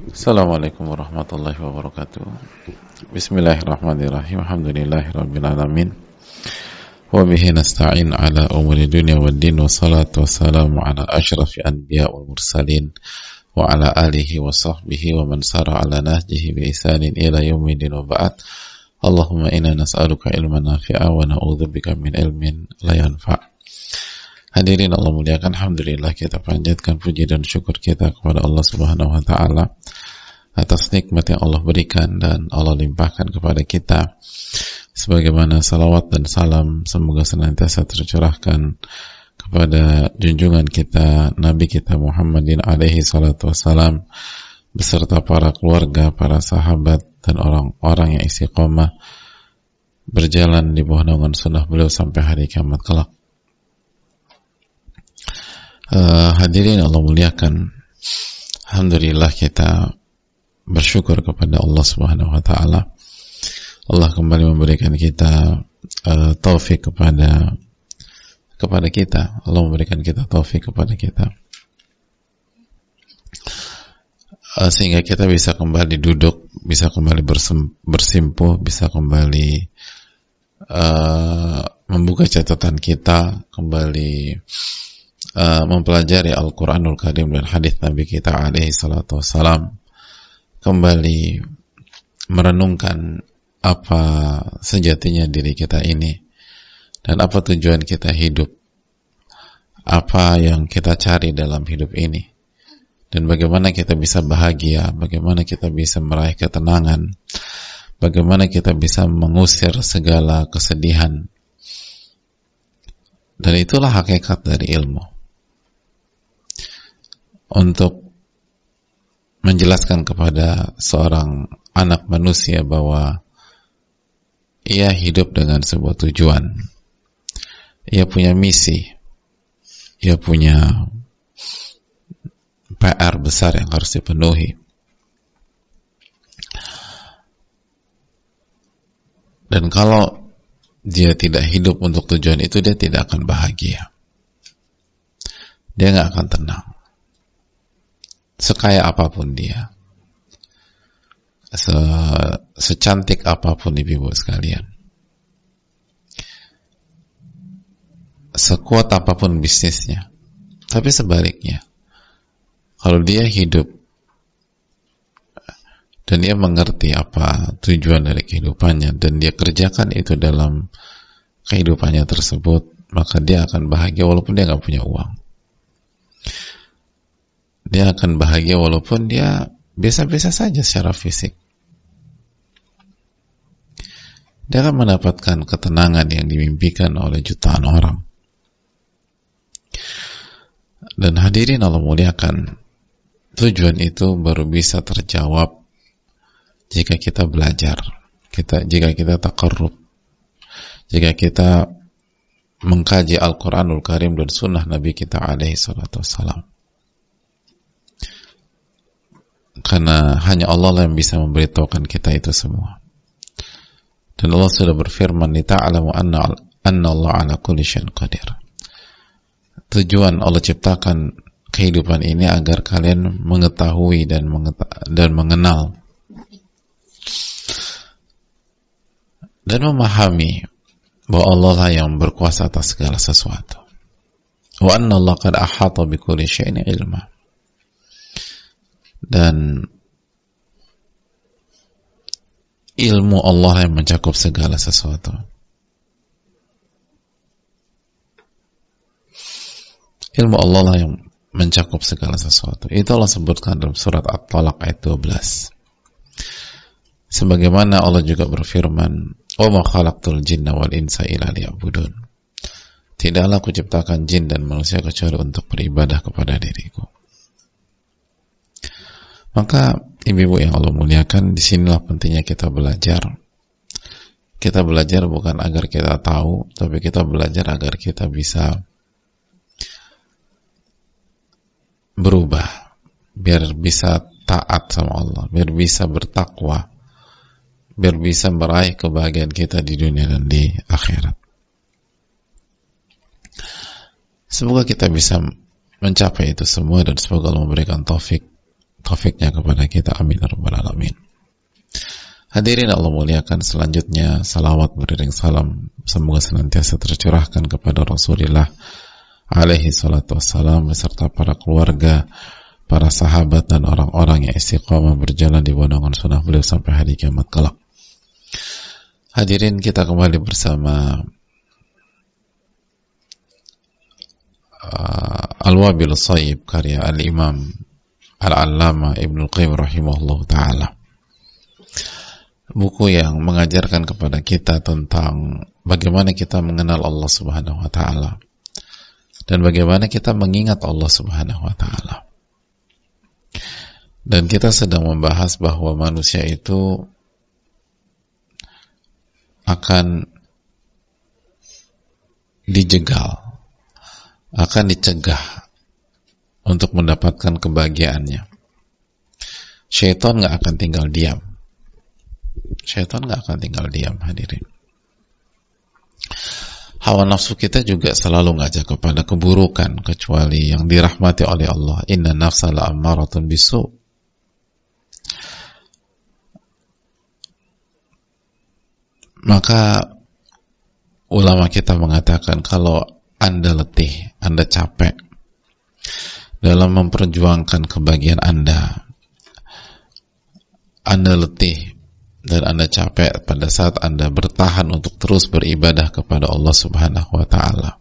Assalamualaikum warahmatullahi wabarakatuh. Bismillahirrahmanirrahim. Alhamdulillahirabbil alamin. Wa bihi nasta'in ala umuri dunya waddin, wassalatu wassalamu ala asyrafil anbiya wal mursalin wa ala alihi wa sahbihi wa man sara ala nahjihi bi ihsanin ila yaumiddin wa ba'd. Allahumma inna nas'aluka ilman nafi'a wa na'udzubika min ilmin la yanfa'. Hadirin Allah muliakan, alhamdulillah kita panjatkan puji dan syukur kita kepada Allah Subhanahu wa taala atas nikmat yang Allah berikan dan Allah limpahkan kepada kita, sebagaimana salawat dan salam semoga senantiasa tercurahkan kepada junjungan kita Nabi kita Muhammadin alaihi salatu wassalam beserta para keluarga, para sahabat dan orang-orang yang istiqomah berjalan di bawah naungan sunnah beliau sampai hari kiamat kelak. Hadirin Allah muliakan, alhamdulillah kita bersyukur kepada Allah Subhanahu wa taala. Allah kembali memberikan kita taufik kepada kita. Allah memberikan kita taufik kepada kita sehingga kita bisa kembali duduk, bisa kembali bersimpuh, bisa kembali membuka catatan kita, kembali mempelajari Al-Quranul Karim dan hadis Nabi kita alaihi salatu wassalam, kembali merenungkan apa sejatinya diri kita ini dan apa tujuan kita hidup, apa yang kita cari dalam hidup ini, dan bagaimana kita bisa bahagia, bagaimana kita bisa meraih ketenangan, bagaimana kita bisa mengusir segala kesedihan. Dan itulah hakikat dari ilmu, untuk menjelaskan kepada seorang anak manusia bahwa ia hidup dengan sebuah tujuan, ia punya misi, ia punya PR besar yang harus dipenuhi. Dan kalau dia tidak hidup untuk tujuan itu, dia tidak akan bahagia, dia nggak akan tenang. Sekaya apapun dia, secantik apapun ibu-ibu sekalian, sekuat apapun bisnisnya, tapi sebaliknya, kalau dia hidup dan dia mengerti apa tujuan dari kehidupannya dan dia kerjakan itu dalam kehidupannya tersebut, maka dia akan bahagia walaupun dia nggak punya uang. Dia akan bahagia walaupun dia biasa-biasa saja secara fisik. Dia akan mendapatkan ketenangan yang dimimpikan oleh jutaan orang. Dan hadirin Allah muliakan, tujuan itu baru bisa terjawab jika kita belajar, jika kita taqarrub, jika kita mengkaji Al-Quranul Karim dan sunnah Nabi kita alaihi salatu wassalam. Karena hanya Allah yang bisa memberitahukan kita itu semua. Dan Allah sudah berfirman, "Lita'lamu anna Allah ala kulli syai'in qadir." Tujuan Allah ciptakan kehidupan ini agar kalian mengetahui dan mengenal dan memahami bahwa Allah lah yang berkuasa atas segala sesuatu. Wa anna Allah qad ahata bi kulli syai'in ilma. Dan ilmu Allah yang mencakup segala sesuatu. Ilmu Allah lah yang mencakup segala sesuatu. Itu Allah sebutkan dalam surat At-Talaq ayat 12. Sebagaimana Allah juga berfirman, "Wa ma khalaqtul jinna wal insa illa liya'budun." Tidaklah aku ciptakan jin dan manusia kecuali untuk beribadah kepada diriku. Maka ibu-ibu yang Allah muliakan, disinilah pentingnya kita belajar. Kita belajar bukan agar kita tahu, tapi kita belajar agar kita bisa berubah, biar bisa taat sama Allah, biar bisa bertakwa, biar bisa meraih kebahagiaan kita di dunia dan di akhirat. Semoga kita bisa mencapai itu semua dan semoga Allah memberikan taufik taufiknya kepada kita, amin ya rabbal alamin. Hadirin Allah muliakan, selanjutnya salawat beriring salam semoga senantiasa tercurahkan kepada Rasulullah alaihi salatu wassalam beserta para keluarga, para sahabat dan orang-orang yang istiqamah berjalan di naungan sunnah beliau sampai hari kiamat kelak. Hadirin, kita kembali bersama Al-Wabil Shayyib karya Al-Imam Al-Allama Ibnul Qayyim rahimahullah ta'ala, buku yang mengajarkan kepada kita tentang bagaimana kita mengenal Allah subhanahu wa ta'ala dan bagaimana kita mengingat Allah subhanahu wa ta'ala. Dan kita sedang membahas bahwa manusia itu akan dijegal, akan dicegah untuk mendapatkan kebahagiaannya. Syaitan gak akan tinggal diam. Syaitan gak akan tinggal diam, hadirin. Hawa nafsu kita juga selalu ngajak kepada keburukan, kecuali yang dirahmati oleh Allah. Inna nafsa la'ammaratun bisu'. Maka ulama kita mengatakan kalau Anda letih, Anda capek dalam memperjuangkan kebahagiaan Anda letih dan Anda capek pada saat Anda bertahan untuk terus beribadah kepada Allah subhanahu wa ta'ala,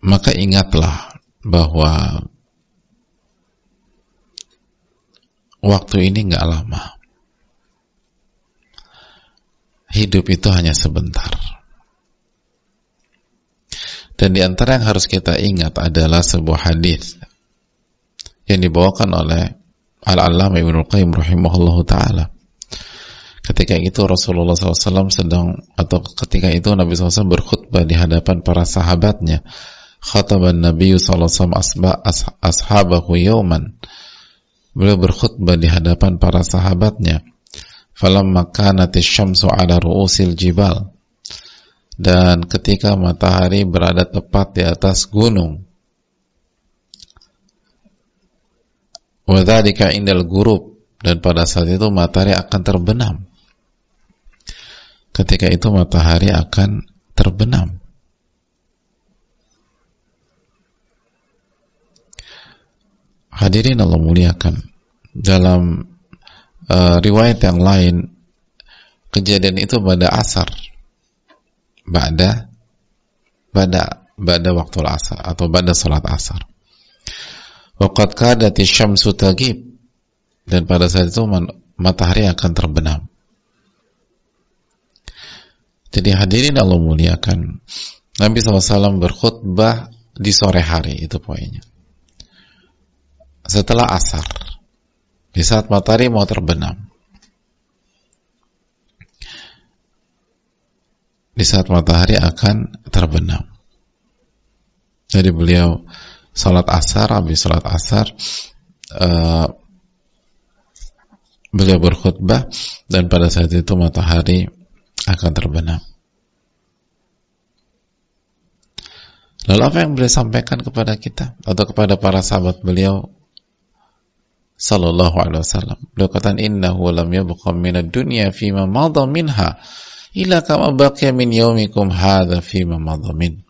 maka ingatlah bahwa waktu ini gak lama. Hidup itu hanya sebentar. Dan di antara yang harus kita ingat adalah sebuah hadis yang dibawakan oleh Al-Allama Ibnul Qayyim rahimahullahu ta'ala. Ketika itu Rasulullah SAW ketika itu Nabi SAW berkhutbah di hadapan para sahabatnya. Khataban Nabi SAW ashabahu yawman. Beliau berkhutbah di hadapan para sahabatnya. Falamma kanatis syamsu ala ru'usil jibal, dan ketika matahari berada tepat di atas gunung, wa dzalika indal ghurub, dan pada saat itu matahari akan terbenam. Ketika itu matahari akan terbenam. Hadirin Allah muliakan, dalam riwayat yang lain kejadian itu pada asar, pada waktu asar atau pada salat asar. Waqad kadati syamsu tagib, dan pada saat itu matahari akan terbenam. Jadi hadirin Allah muliakan, Nabi SAW berkhutbah di sore hari, itu poinnya, setelah asar, di saat matahari mau terbenam. Di saat matahari akan terbenam. Jadi beliau salat asar, habis salat asar beliau berkhutbah, dan pada saat itu matahari akan terbenam. Lalu apa yang beliau sampaikan kepada kita atau kepada para sahabat beliau sallallahu alaihi wasallam? Beliau katakan, innahu lam yabqa minad dunya fima madha minha illa kama baqiya min yaumikum hadha fima madha min.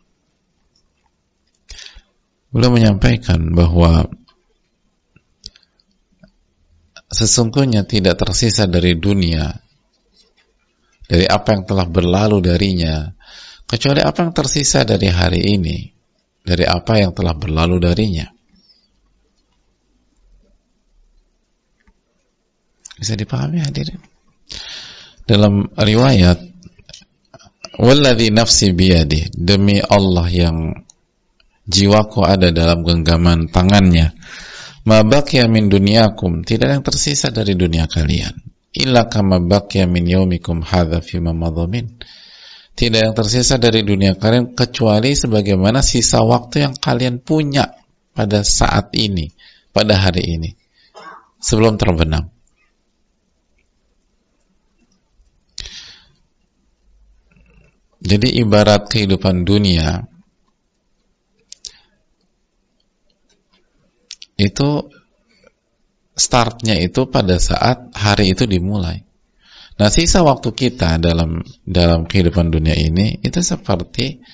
Beliau menyampaikan bahwa sesungguhnya tidak tersisa dari dunia, dari apa yang telah berlalu darinya, kecuali apa yang tersisa dari hari ini, dari apa yang telah berlalu darinya. Bisa dipahami hadirin? Dalam riwayat, walladzi nafsi biyadih, demi Allah yang jiwaku ada dalam genggaman tangannya, ma baqiya min dunyakum, tidak yang tersisa dari dunia kalian, illa kama baqiya min yaumikum hadza fima madha min, tidak yang tersisa dari dunia kalian kecuali sebagaimana sisa waktu yang kalian punya pada saat ini, pada hari ini, sebelum terbenam. Jadi ibarat kehidupan dunia itu startnya itu pada saat hari itu dimulai. Nah, sisa waktu kita dalam kehidupan dunia ini itu seperti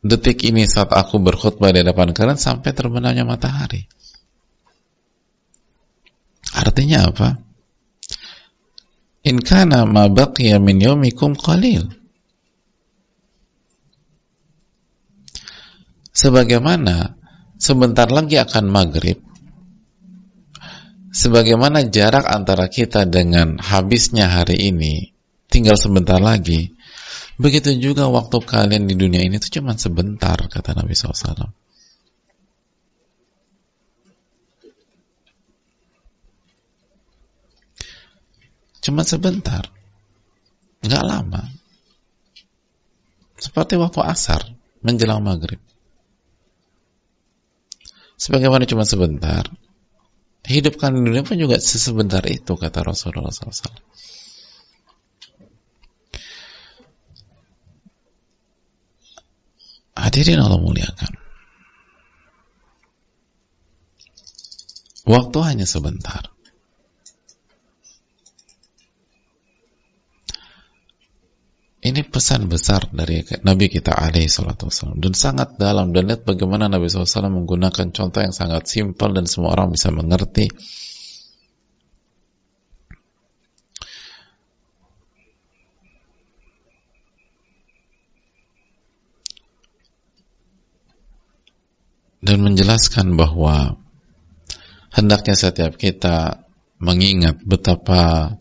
detik ini saat aku berkhutbah di hadapan kalian sampai terbenamnya matahari. Artinya apa? In kana ma baqiya min yaumikum qalil. Sebagaimana sebentar lagi akan maghrib, sebagaimana jarak antara kita dengan habisnya hari ini tinggal sebentar lagi, begitu juga waktu kalian di dunia ini itu cuma sebentar, kata Nabi SAW. Cuma sebentar, nggak lama. Seperti waktu asar menjelang maghrib. Sebagaimana cuma sebentar, hidupkan di dunia pun juga sebentar itu, kata Rasulullah SAW. Hadirin Allah muliakan. Waktu hanya sebentar. Ini pesan besar dari Nabi kita alaihi salatu wassalam, dan sangat dalam, dan lihat bagaimana Nabi SAW menggunakan contoh yang sangat simpel dan semua orang bisa mengerti. Dan menjelaskan bahwa hendaknya setiap kita mengingat betapa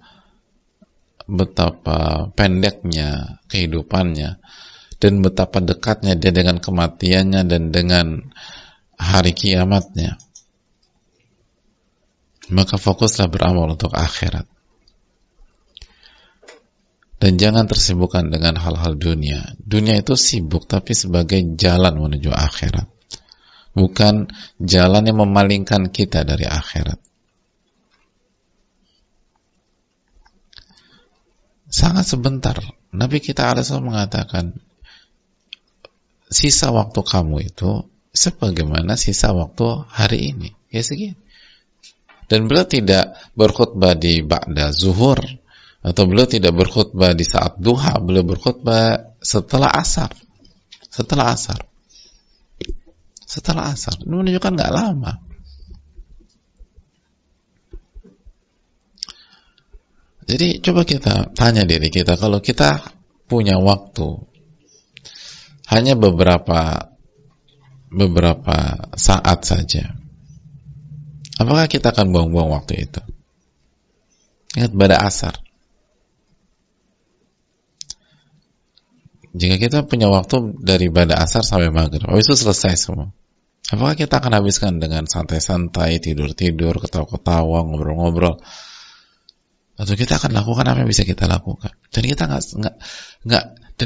pendeknya kehidupannya dan betapa dekatnya dia dengan kematiannya dan dengan hari kiamatnya. Maka fokuslah beramal untuk akhirat. Dan jangan tersibukkan dengan hal-hal dunia. Dunia itu sibuk tapi sebagai jalan menuju akhirat, bukan jalan yang memalingkan kita dari akhirat. Sangat sebentar. Nabi kita alaihissalam mengatakan, sisa waktu kamu itu sebagaimana sisa waktu hari ini. Ya segini. Dan beliau tidak berkhutbah di ba'da zuhur, atau beliau tidak berkhutbah di saat duha, beliau berkhutbah setelah asar. Setelah asar. Ini menunjukkan nggak lama. Jadi coba kita tanya diri kita, kalau kita punya waktu hanya beberapa saat saja, apakah kita akan buang-buang waktu itu? Ingat pada asar. Jika kita punya waktu dari pada asar sampai maghrib, itu selesai semua. Apakah kita akan habiskan dengan santai-santai, tidur-tidur, ketawa-ketawa, ngobrol-ngobrol? Atau kita akan lakukan apa yang bisa kita lakukan? Dan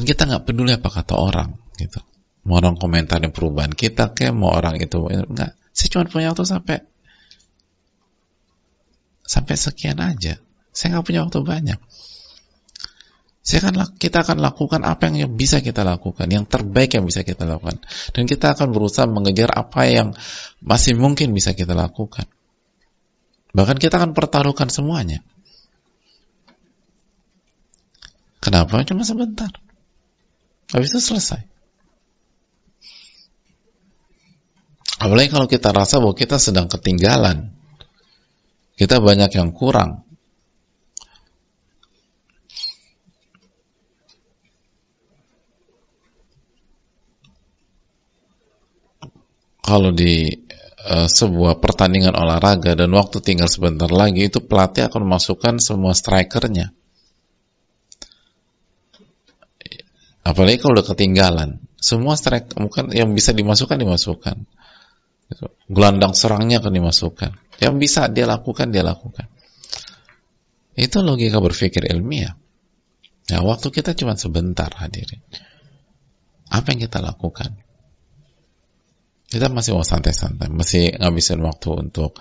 kita nggak peduli apa kata orang, gitu. Mau orang komentarin perubahan kita, kayak mau orang itu, enggak. Saya cuma punya waktu sampai sekian aja. Saya nggak punya waktu banyak. Kita akan lakukan apa yang bisa kita lakukan, yang terbaik yang bisa kita lakukan, dan kita akan berusaha mengejar apa yang masih mungkin bisa kita lakukan. Bahkan kita akan pertaruhkan semuanya. Kenapa? Cuma sebentar. Habis itu selesai. Apalagi kalau kita rasa bahwa kita sedang ketinggalan, kita banyak yang kurang. Kalau di sebuah pertandingan olahraga dan waktu tinggal sebentar lagi, itu pelatih akan memasukkan semua strikernya. Apalagi kalau udah ketinggalan, semua strike mungkin yang bisa dimasukkan. Gelandang serangnya akan dimasukkan. Yang bisa dia lakukan. Itu logika berpikir ilmiah. Ya, waktu kita cuma sebentar, hadirin. Apa yang kita lakukan? Kita masih mau santai-santai, masih ngabisin waktu untuk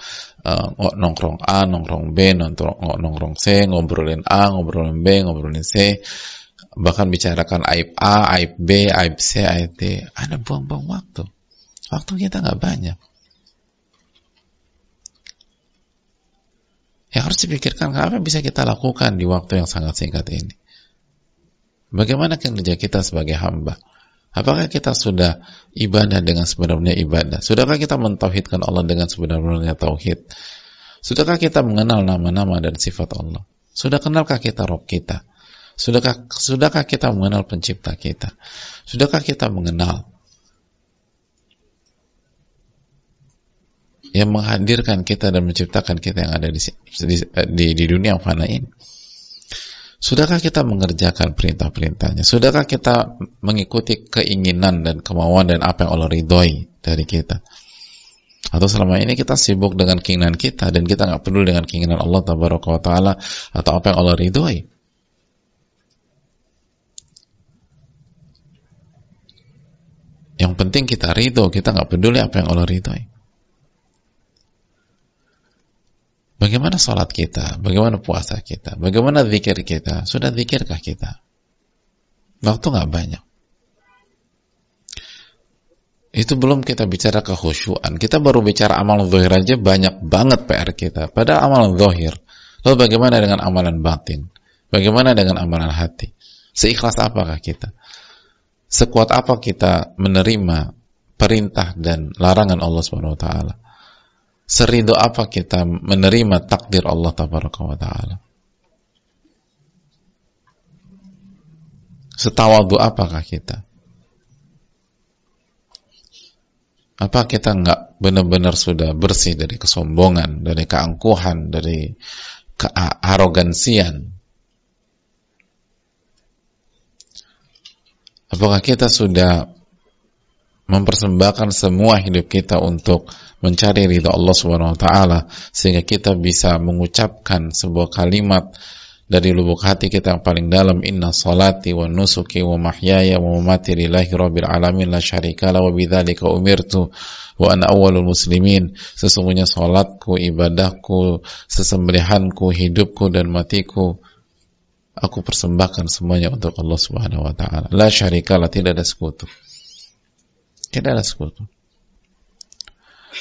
nongkrong A, nongkrong B, nongkrong C, ngobrolin A, ngobrolin B, ngobrolin C, bahkan bicarakan aib A, aib B, aib C, aib D. Ada buang-buang waktu. Waktu kita nggak banyak. Yang harus dipikirkan, apa yang bisa kita lakukan di waktu yang sangat singkat ini? Bagaimana kinerja kita sebagai hamba? Apakah kita sudah ibadah dengan sebenarnya ibadah? Sudahkah kita mentauhidkan Allah dengan sebenarnya tauhid? Sudahkah kita mengenal nama-nama dan sifat Allah? Sudah kenalkah kita Rabb kita? Sudahkah kita mengenal pencipta kita? Sudahkah kita mengenal yang menghadirkan kita dan menciptakan kita yang ada di dunia yang fana ini? Sudahkah kita mengerjakan perintah-perintahnya? Sudahkah kita mengikuti keinginan dan kemauan dan apa yang Allah ridhoi dari kita? Atau selama ini kita sibuk dengan keinginan kita dan kita nggak peduli dengan keinginan Allah Tabaraka wa Ta'ala atau apa yang Allah ridhoi? Yang penting kita ridho, kita nggak peduli apa yang Allah ridhoi. Bagaimana sholat kita? Bagaimana puasa kita? Bagaimana zikir kita? Sudah zikirkah kita? Waktu nggak banyak. Itu belum kita bicara kekhusyuan. Kita baru bicara amal zahir aja banyak banget PR kita. Padahal amal zahir. Lalu bagaimana dengan amalan batin? Bagaimana dengan amalan hati? Seikhlas apakah kita? Sekuat apa kita menerima perintah dan larangan Allah Subhanahu wa Ta'ala? Seridho apa kita menerima takdir Allah Tabaraka wa Ta'ala? Setawadu apakah kita? Apa kita nggak benar-benar sudah bersih dari kesombongan, dari keangkuhan, dari kearogansian? Apakah kita sudah mempersembahkan semua hidup kita untuk mencari ridha Allah Subhanahu wa Ta'ala, sehingga kita bisa mengucapkan sebuah kalimat dari lubuk hati kita yang paling dalam, inna salati wa nusuki wa mahyaya wa mamati lillahi rabbil alamin la syarika la wa bidzalika umirtu wa ana awwalul muslimin. Sesungguhnya salatku, ibadahku, sesembelihanku, hidupku dan matiku, aku persembahkan semuanya untuk Allah Subhanahu wa Ta'ala. La syarika la, tidak ada sekutu. Tidak ada sekutu.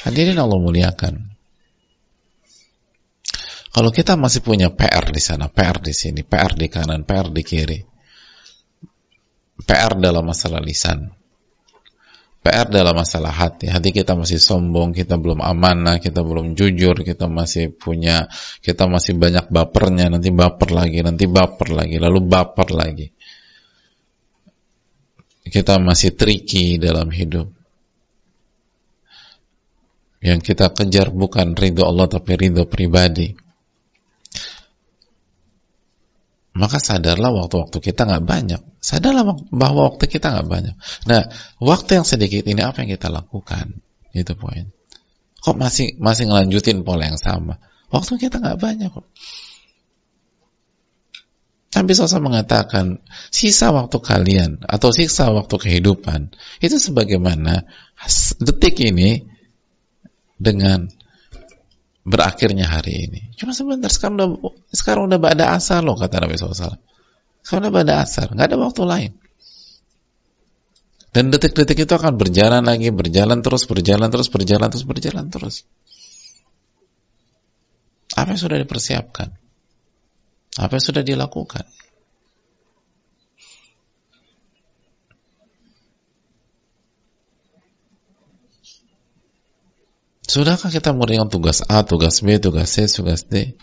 Hadirin Allah muliakan. Kalau kita masih punya PR di sana, PR di sini, PR di kanan, PR di kiri, PR dalam masalah lisan, PR dalam masalah hati, hati kita masih sombong, kita belum amanah, kita belum jujur, kita masih banyak bapernya, nanti baper lagi, lalu baper lagi. Kita masih tricky dalam hidup. Yang kita kejar bukan ridho Allah tapi ridho pribadi. Maka sadarlah waktu-waktu kita nggak banyak. Sadarlah bahwa waktu kita nggak banyak. Nah, waktu yang sedikit ini apa yang kita lakukan? Itu poin. Kok masih ngelanjutin pola yang sama? Waktu kita nggak banyak kok. Nabi SAW mengatakan, sisa waktu kalian atau sisa waktu kehidupan itu sebagaimana detik ini dengan berakhirnya hari ini. Cuma sebentar, sekarang udah ba'da asar loh, kata Nabi SAW. Sekarang udah ba'da asar, nggak ada waktu lain. Dan detik-detik itu akan berjalan lagi, berjalan terus. Apa yang sudah dipersiapkan? Apa yang sudah dilakukan? Sudahkah kita menunaikan tugas A, tugas B, tugas C, tugas D?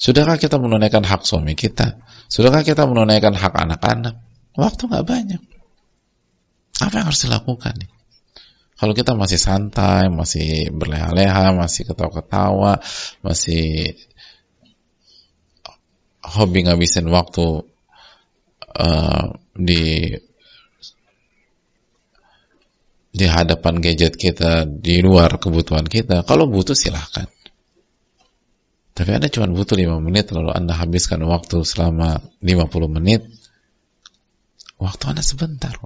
Sudahkah kita menunaikan hak suami kita? Sudahkah kita menunaikan hak anak-anak? Waktu nggak banyak. Apa yang harus dilakukan nih? Kalau kita masih santai, masih berleha-leha, masih ketawa-ketawa, masih hobi ngabisin waktu di hadapan gadget kita, di luar kebutuhan kita. Kalau butuh silahkan. Tapi Anda cuma butuh 5 menit, lalu Anda habiskan waktu selama 50 menit. Waktu Anda sebentar.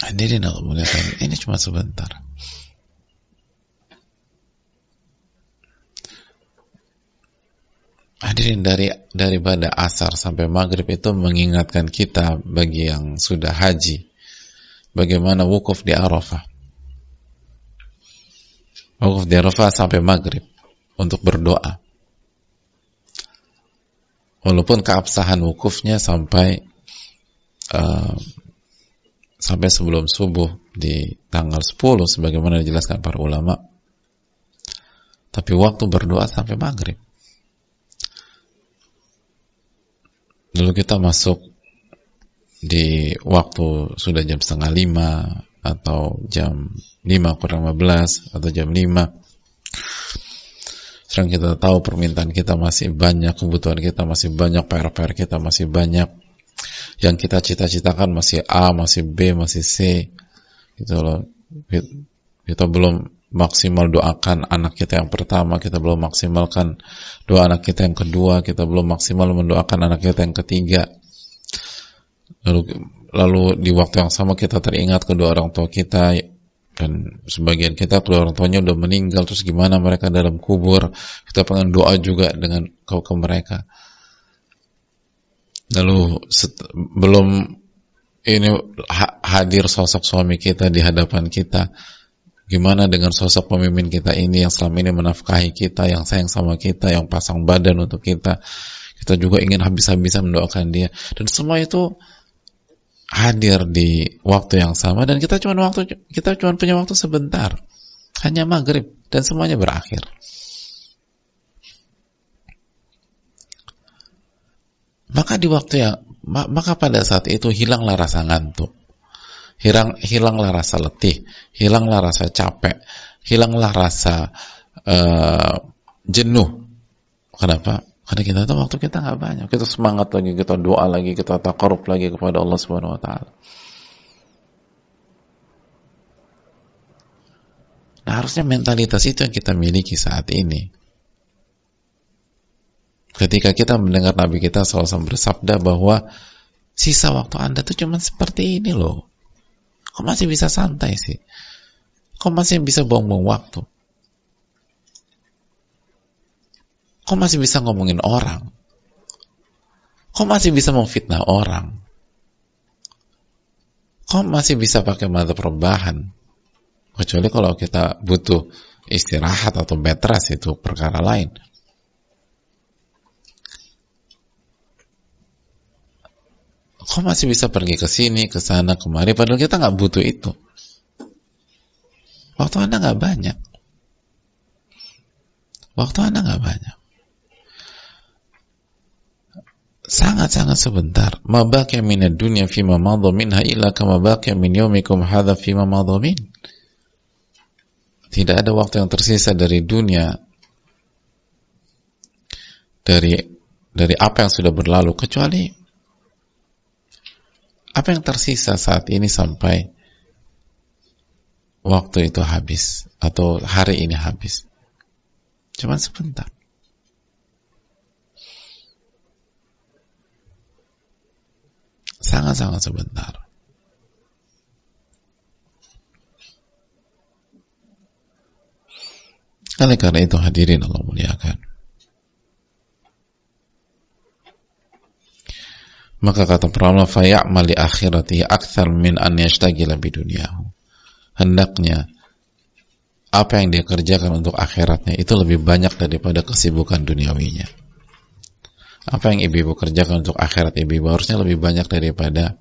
Hadirin Allah muliakan, ini cuma sebentar. Hadirin Hadirin, daripada asar sampai maghrib itu mengingatkan kita bagi yang sudah haji bagaimana wukuf di Arafah. Wukuf di Arafah sampai maghrib untuk berdoa. Walaupun keabsahan wukufnya sampai sebelum subuh di tanggal 10 sebagaimana dijelaskan para ulama, tapi waktu berdoa sampai maghrib. Lalu kita masuk di waktu sudah jam 4:30 atau jam 5:15 atau jam 5. Sekarang kita tahu permintaan kita masih banyak, kebutuhan kita masih banyak, PR-PR kita masih banyak, yang kita cita-citakan masih A, masih B, masih C, gitu loh. Kita belum maksimal doakan anak kita yang pertama, kita belum maksimalkan doa anak kita yang kedua, kita belum maksimal mendoakan anak kita yang ketiga. Lalu di waktu yang sama kita teringat kedua orang tua kita, dan sebagian kita kedua orang tuanya udah meninggal, terus gimana mereka dalam kubur, kita pengen doa juga dengan ke mereka. Lalu belum ini hadir sosok suami kita di hadapan kita, gimana dengan sosok pemimpin kita ini yang selama ini menafkahi kita, yang sayang sama kita, yang pasang badan untuk kita juga ingin habis-habisan mendoakan dia, dan semua itu hadir di waktu yang sama, dan kita cuma punya waktu sebentar, hanya maghrib, dan semuanya berakhir. Maka pada saat itu hilanglah rasa ngantuk, hilanglah rasa letih, hilanglah rasa capek, hilanglah rasa jenuh. Kenapa? Karena kita tahu waktu kita nggak banyak, kita semangat lagi, kita doa lagi, kita taqarrub lagi kepada Allah Subhanahu Wa Taala. Nah, harusnya mentalitas itu yang kita miliki saat ini. Ketika kita mendengar Nabi kita SAW bersabda bahwa sisa waktu Anda tuh cuma seperti ini loh. Kok masih bisa santai sih? Kok masih bisa buang-buang waktu? Kok masih bisa ngomongin orang? Kok masih bisa memfitnah orang? Kok masih bisa pakai mata perubahan? Kecuali kalau kita butuh istirahat atau bed rest, itu perkara lain. Kok masih bisa pergi ke sini, ke sana, kemari, padahal kita nggak butuh itu. Waktu Anda nggak banyak. Waktu Anda nggak banyak. Sangat-sangat sebentar. Ma baqiya minad dunya fima madha minha illa kama baqiya min yaumikum hadha fima madha min. Tidak ada waktu yang tersisa dari dunia, dari apa yang sudah berlalu, kecuali apa yang tersisa saat ini sampai waktu itu habis atau hari ini habis. Cuma sebentar. Sangat-sangat sebentar. Oleh karena itu hadirin Allah muliakan, maka kata para ulama, faya'mal li akhiratihi akthar min an yashtagila bidunyahu. Hendaknya apa yang dia kerjakan untuk akhiratnya itu lebih banyak daripada kesibukan duniawinya. Apa yang ibu-ibu kerjakan untuk akhirat ibu-ibu harusnya lebih banyak daripada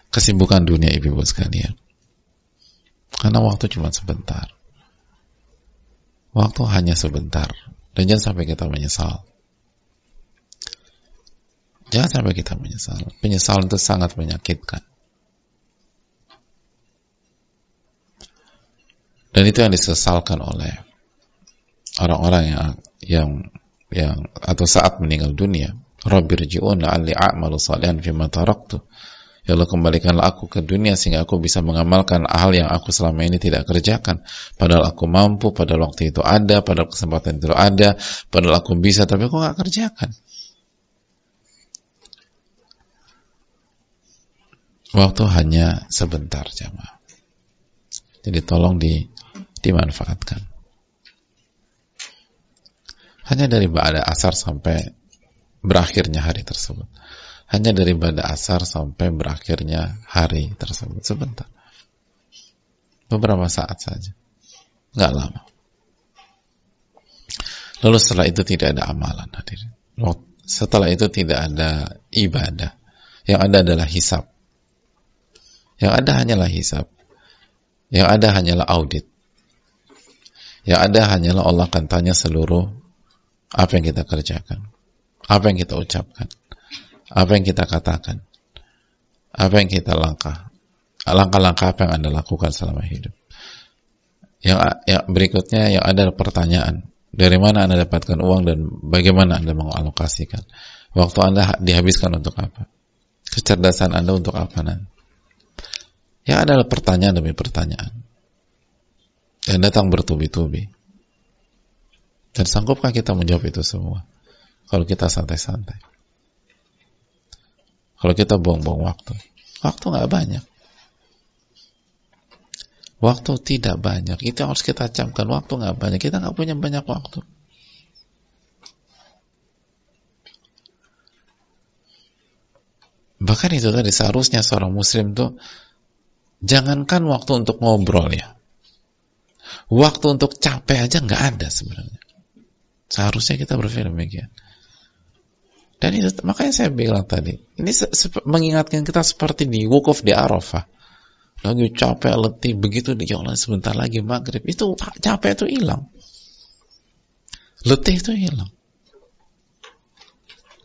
kesibukan dunia ibu-ibu sekalian. Karena waktu cuma sebentar. Waktu hanya sebentar. Dan jangan sampai kita menyesal. Jangan sampai kita menyesal. Penyesalan itu sangat menyakitkan. Dan itu yang disesalkan oleh orang-orang yang atau saat meninggal dunia. Rabbirji'un la'alli a'malu salihan fima taraktu. Ya Allah, kembalikanlah aku ke dunia sehingga aku bisa mengamalkan hal yang aku selama ini tidak kerjakan. Padahal aku mampu, padahal waktu itu ada, padahal kesempatan itu ada, padahal aku bisa, tapi aku gak kerjakan. Waktu hanya sebentar, jamaah. Jadi tolong dimanfaatkan. Hanya dari ba'da asar sampai berakhirnya hari tersebut. Hanya dari ba'da asar sampai berakhirnya hari tersebut, sebentar. Beberapa saat saja. Nggak lama. Lalu setelah itu tidak ada amalan, hadirin. Setelah itu tidak ada ibadah. Yang ada adalah hisab. Yang ada hanyalah hisab. Yang ada hanyalah audit. Yang ada hanyalah Allah akan tanya seluruh apa yang kita kerjakan, apa yang kita ucapkan, apa yang kita katakan, apa yang kita langkah-langkah apa yang Anda lakukan selama hidup. Yang berikutnya yang ada pertanyaan, dari mana Anda dapatkan uang dan bagaimana Anda mengalokasikan waktu Anda dihabiskan untuk apa, kecerdasan Anda untuk apa nanti. Yang adalah pertanyaan demi pertanyaan dan datang bertubi-tubi. Dan sanggupkah kita menjawab itu semua? Kalau kita santai-santai, kalau kita buang-buang waktu nggak banyak. Waktu tidak banyak, itu harus kita camkan. Waktu nggak banyak, kita nggak punya banyak waktu. Bahkan itu tadi, seharusnya seorang muslim tuh jangankan waktu untuk ngobrol ya, waktu untuk capek aja nggak ada sebenarnya. Seharusnya kita berpikir demikian. Dan itu makanya saya bilang tadi, ini mengingatkan kita seperti di wukuf di Arafah. Lagi capek, letih, begitu ya Allah sebentar lagi maghrib, itu capek itu hilang, letih itu hilang.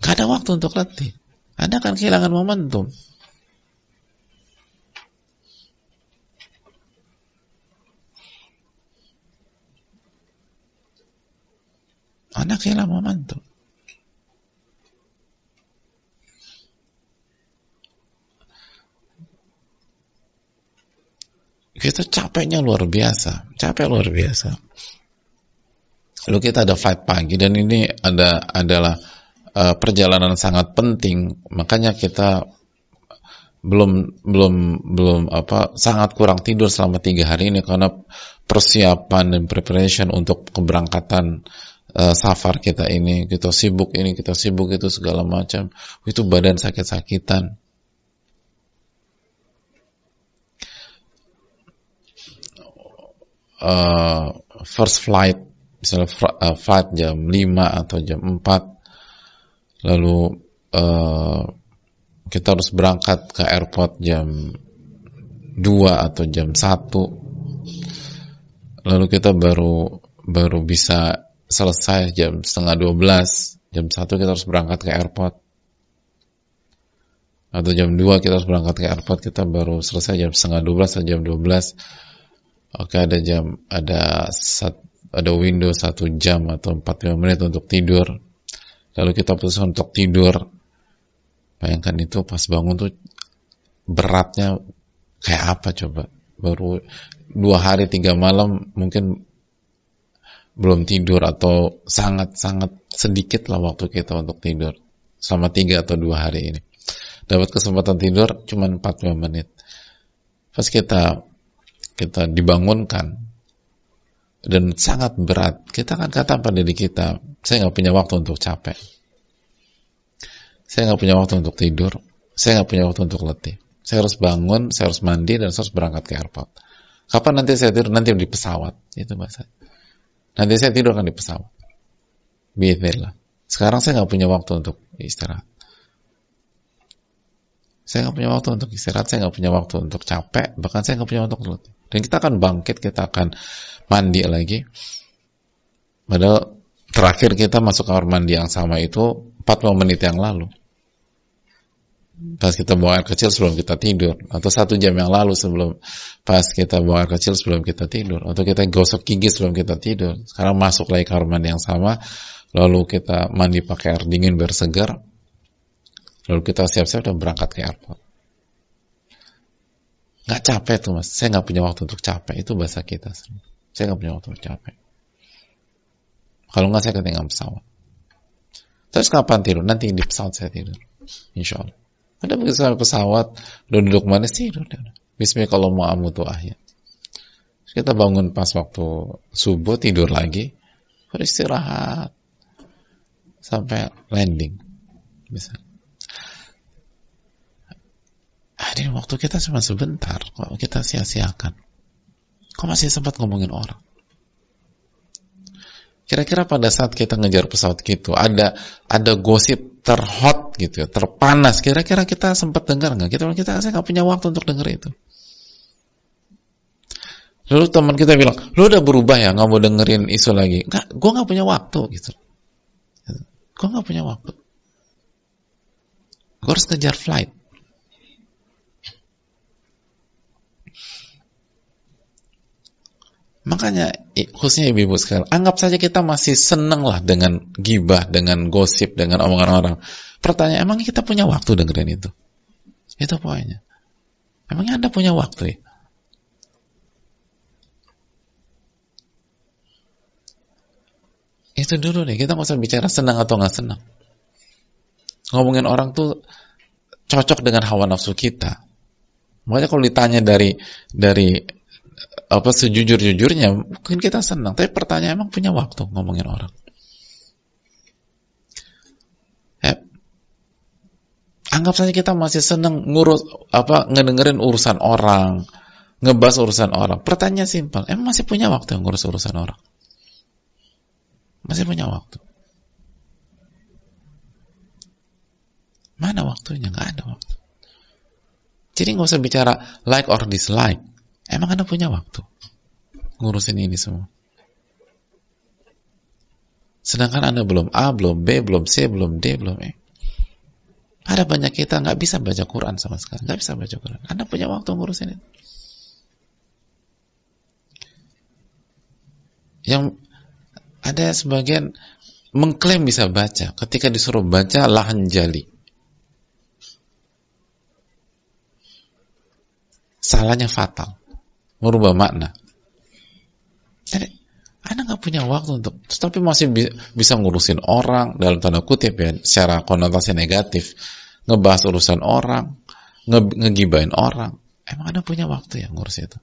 Gak ada waktu untuk letih. Anda akan kehilangan momentum. Anda kehilangan momentum. Kita capeknya luar biasa, capek luar biasa. Lalu kita ada flight pagi dan ini adalah perjalanan sangat penting, makanya kita belum sangat kurang tidur selama 3 hari ini karena persiapan dan preparation untuk keberangkatan safar kita ini. Kita sibuk ini, kita sibuk itu, segala macam. Itu badan sakit-sakitan. First flight, misalnya flight jam 5 atau jam 4, lalu kita harus berangkat ke airport jam 2 atau jam 1, lalu kita baru bisa selesai jam setengah 12, jam 1 kita harus berangkat ke airport, atau jam 2 kita harus berangkat ke airport, kita baru selesai jam setengah 12 atau jam 12. Oke, ada window 1 jam atau 45 menit untuk tidur. Lalu kita putuskan untuk tidur. Bayangkan itu pas bangun tuh beratnya kayak apa coba. Baru 2 hari 3 malam mungkin belum tidur, atau sangat-sangat sedikit lah waktu kita untuk tidur selama 3 atau 2 hari ini. Dapat kesempatan tidur cuma 45 menit. Pas kita dibangunkan dan sangat berat, kita akan kata pada diri kita, saya nggak punya waktu untuk capek, saya nggak punya waktu untuk tidur, saya nggak punya waktu untuk letih, saya harus bangun, saya harus mandi, dan saya harus berangkat ke airport. Kapan nanti saya tidur? Nanti di pesawat, itu bahasa. Nanti saya tidur kan di pesawat, biidznillah. Sekarang saya nggak punya waktu untuk istirahat. Saya nggak punya waktu untuk istirahat, saya nggak punya waktu untuk capek, bahkan saya nggak punya waktu untuk letih. Dan kita akan bangkit, kita akan mandi lagi. Padahal terakhir kita masuk kamar mandi yang sama itu 40 menit yang lalu. Pas kita buang air kecil sebelum kita tidur, atau 1 jam yang lalu pas kita buang air kecil sebelum kita tidur, atau kita gosok gigi sebelum kita tidur. Sekarang masuk lagi kamar mandi yang sama, lalu kita mandi pakai air dingin biar segar. Lalu kita siap-siap dan berangkat ke airport. Nggak capek tuh mas, saya nggak punya waktu untuk capek, itu bahasa kita. Saya nggak punya waktu untuk capek. Kalau nggak, saya ketinggalan pesawat. Terus kapan tidur? Nanti di pesawat saya tidur, insya Allah. Ada begitu sampai pesawat, udah duduk manis, tidur. Bismillah kalau mau amutu ahya. Kita bangun pas waktu subuh, tidur lagi, beristirahat sampai landing. Misalnya. Hadirin, waktu kita cuma sebentar, kok kita sia-siakan? Kok masih sempat ngomongin orang? Kira-kira pada saat kita ngejar pesawat gitu, ada gosip terhot gitu, terpanas, kira-kira kita sempat dengar nggak? Saya nggak punya waktu untuk dengar itu. Lalu teman kita bilang, lu udah berubah ya, nggak mau dengerin isu lagi? Nggak, gue nggak punya waktu gitu. Gue nggak punya waktu. Gue harus kejar flight. Makanya khususnya ibu-ibu sekalian, anggap saja kita masih seneng lah dengan gibah, dengan gosip, dengan omongan orang. Pertanyaan, emang kita punya waktu dengerin itu? Itu poinnya. Emangnya Anda punya waktu ya? Itu dulu deh, kita nggak usah bicara senang atau nggak senang. Ngomongin orang tuh cocok dengan hawa nafsu kita. Makanya kalau ditanya dari apa sejujur-jujurnya, mungkin kita senang. Tapi pertanyaan, emang punya waktu ngomongin orang? Anggap saja kita masih senang ngedengerin urusan orang, ngebahas urusan orang. Pertanyaan simpel, emang masih punya waktu ngurus urusan orang? Masih punya waktu? Mana waktunya? Nggak ada waktu. Jadi nggak usah bicara like or dislike. Emang Anda punya waktu ngurusin ini semua? Sedangkan Anda belum A, belum B, belum C, belum D, belum E. Ada banyak kita nggak bisa baca Quran sama sekali, nggak bisa baca Quran. Anda punya waktu ngurusin itu? Yang ada sebagian mengklaim bisa baca, ketika disuruh baca lahan jali. Salahnya fatal, merubah makna. Jadi Anda nggak punya waktu untuk, tapi masih bisa ngurusin orang dalam tanda kutip ya, secara konotasi negatif, ngebahas urusan orang, ngegibain orang. Emang Anda punya waktu ya ngurus itu?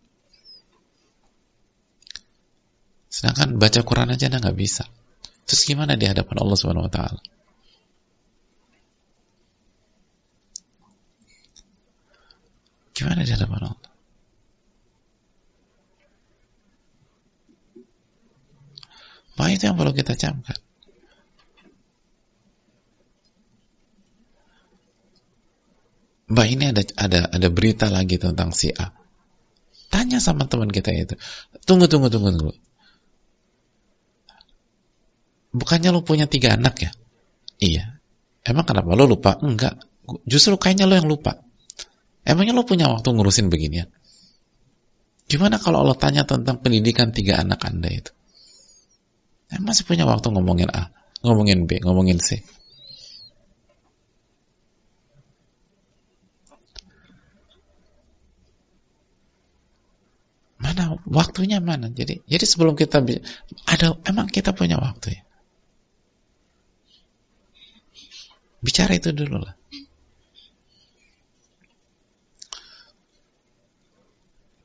Sedangkan baca Quran aja Anda nggak bisa. Terus gimana di hadapan Allah Subhanahu Wa Taala? Gimana di hadapan Allah? Maka itu yang perlu kita camkan. Mbak, ini ada berita lagi tentang si A. Tanya sama teman kita itu. Tunggu. Bukannya lo punya 3 anak ya? Iya. Emang kenapa lo lupa? Enggak. Justru kayaknya lo yang lupa. Emangnya lo punya waktu ngurusin beginian? Gimana kalau Allah tanya tentang pendidikan 3 anak Anda itu? Masih punya waktu ngomongin A, ngomongin B, ngomongin C. Mana waktunya mana? Jadi sebelum kita emang kita punya waktu ya? Bicara itu dulu lah.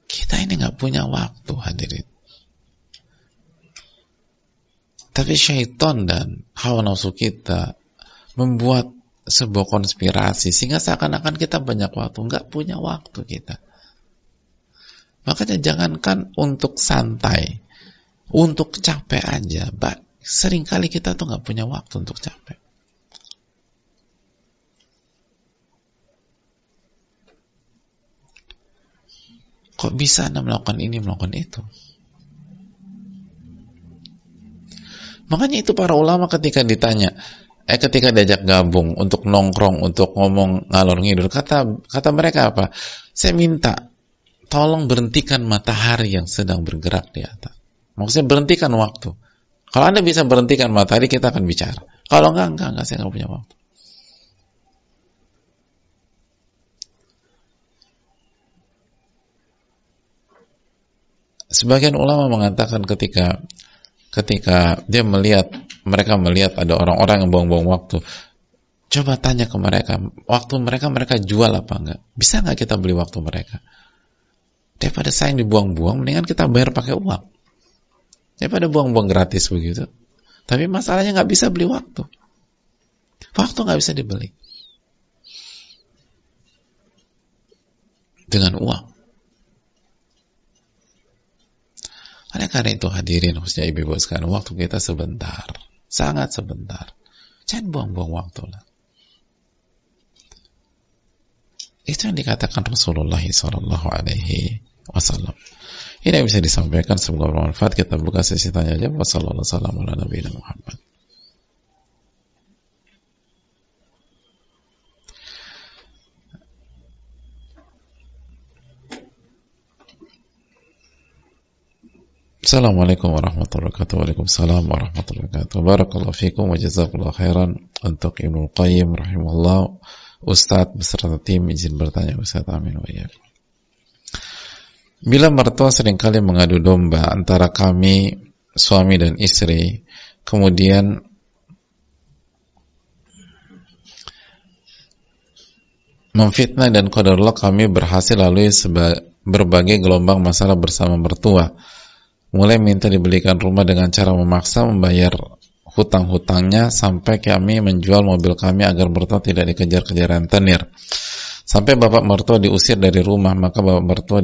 Kita ini nggak punya waktu, hadirin. Tapi syaitan dan hawa nafsu kita membuat sebuah konspirasi sehingga seakan-akan kita banyak waktu. Nggak punya waktu kita. Makanya jangankan untuk santai, untuk capek aja. Seringkali kita tuh nggak punya waktu untuk capek. Kok bisa Anda melakukan ini, melakukan itu? Makanya itu para ulama ketika ditanya, ketika diajak gabung untuk nongkrong, untuk ngomong ngalor ngidul, kata mereka apa? Saya minta tolong berhentikan matahari yang sedang bergerak di atas. Maksudnya berhentikan waktu. Kalau Anda bisa berhentikan matahari, kita akan bicara. Kalau enggak, saya nggak punya waktu. Sebagian ulama mengatakan ketika mereka melihat ada orang-orang yang buang-buang waktu, coba tanya ke mereka, waktu mereka jual apa enggak? Bisa enggak kita beli waktu mereka? Daripada sayang dibuang-buang, mendingan kita bayar pakai uang. Daripada buang-buang gratis begitu. Tapi masalahnya nggak bisa beli waktu. Waktu nggak bisa dibeli dengan uang. Oleh karena itu hadirin, khususnya ibu-ibu sekalian, waktu kita sebentar, sangat sebentar. Jangan buang-buang waktu lah. Itu yang dikatakan Rasulullah SAW. Ini yang bisa disampaikan, semoga bermanfaat. Kita buka sesi tanya jawab. Wassalamualaikum warahmatullahi wabarakatuh. Assalamualaikum warahmatullahi wabarakatuh. Waalaikumsalam warahmatullahi wabarakatuh. Barakallahu fikum wa jazakallahu khairan. Untuk Ibnu Qayyim rahimahullah, Ustadz beserta tim izin bertanya Ustadz, amin wa iyyakum. Bila mertua seringkali mengadu domba antara kami suami dan istri, kemudian memfitnah dan qadarullah kami berhasil lalui berbagai gelombang masalah bersama mertua, mulai minta dibelikan rumah dengan cara memaksa membayar hutang-hutangnya, sampai kami menjual mobil kami agar mertua tidak dikejar-kejar rentenir. Sampai bapak mertua diusir dari rumah, maka bapak mertua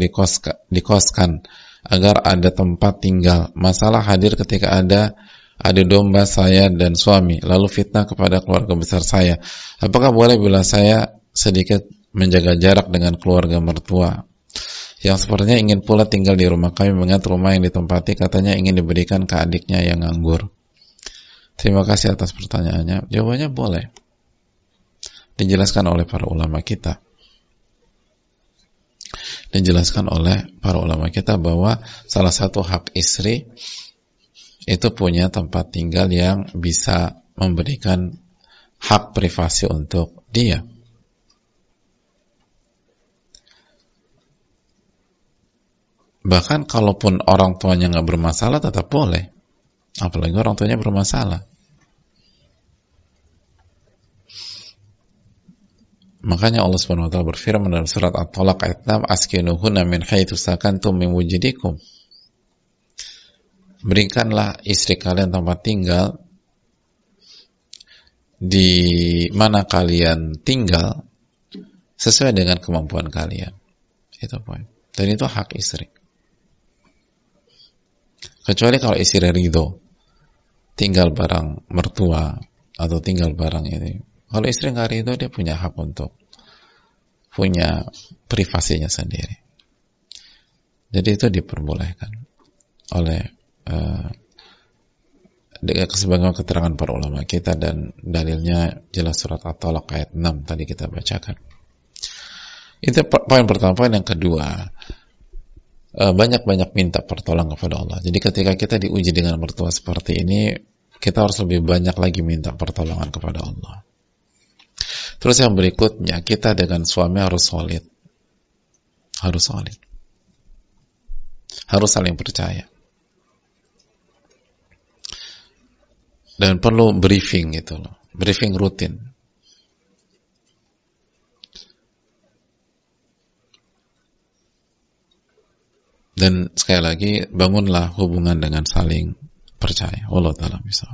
dikoskan agar ada tempat tinggal. Masalah hadir ketika ada adu domba saya dan suami, lalu fitnah kepada keluarga besar saya. Apakah boleh bila saya sedikit menjaga jarak dengan keluarga mertua yang sepertinya ingin pula tinggal di rumah kami, mengingat rumah yang ditempati katanya ingin diberikan ke adiknya yang nganggur? Terima kasih atas pertanyaannya. Jawabannya boleh. Dijelaskan oleh para ulama kita. Dijelaskan oleh para ulama kita bahwa salah satu hak istri itu punya tempat tinggal yang bisa memberikan hak privasi untuk dia. Bahkan kalaupun orang tuanya nggak bermasalah tetap boleh. Apalagi orang tuanya bermasalah. Makanya Allah Subhanahu wa taala berfirman dalam surat At-Talaq ayat 6, askinuhunna min haitsu sakantum min wujudikum. Berikanlah istri kalian tempat tinggal di mana kalian tinggal sesuai dengan kemampuan kalian. Itu poin. Dan itu hak istri. Kecuali kalau istri ridho tinggal bareng mertua atau tinggal bareng ini. Kalau istri nggak ridho, dia punya hak untuk punya privasinya sendiri. Jadi itu diperbolehkan oleh sebagaimana keterangan para ulama kita, dan dalilnya jelas surat At-Talaq ayat 6 tadi kita bacakan. Itu poin pertama. Poin yang kedua, banyak-banyak minta pertolongan kepada Allah. Jadi ketika kita diuji dengan mertua seperti ini, kita harus lebih banyak lagi minta pertolongan kepada Allah. Terus yang berikutnya, kita dengan suami harus solid. Harus solid. Harus saling percaya. Dan perlu briefing gitu loh. Briefing rutin. Dan sekali lagi, bangunlah hubungan dengan saling percaya. Allah Ta'ala bisa.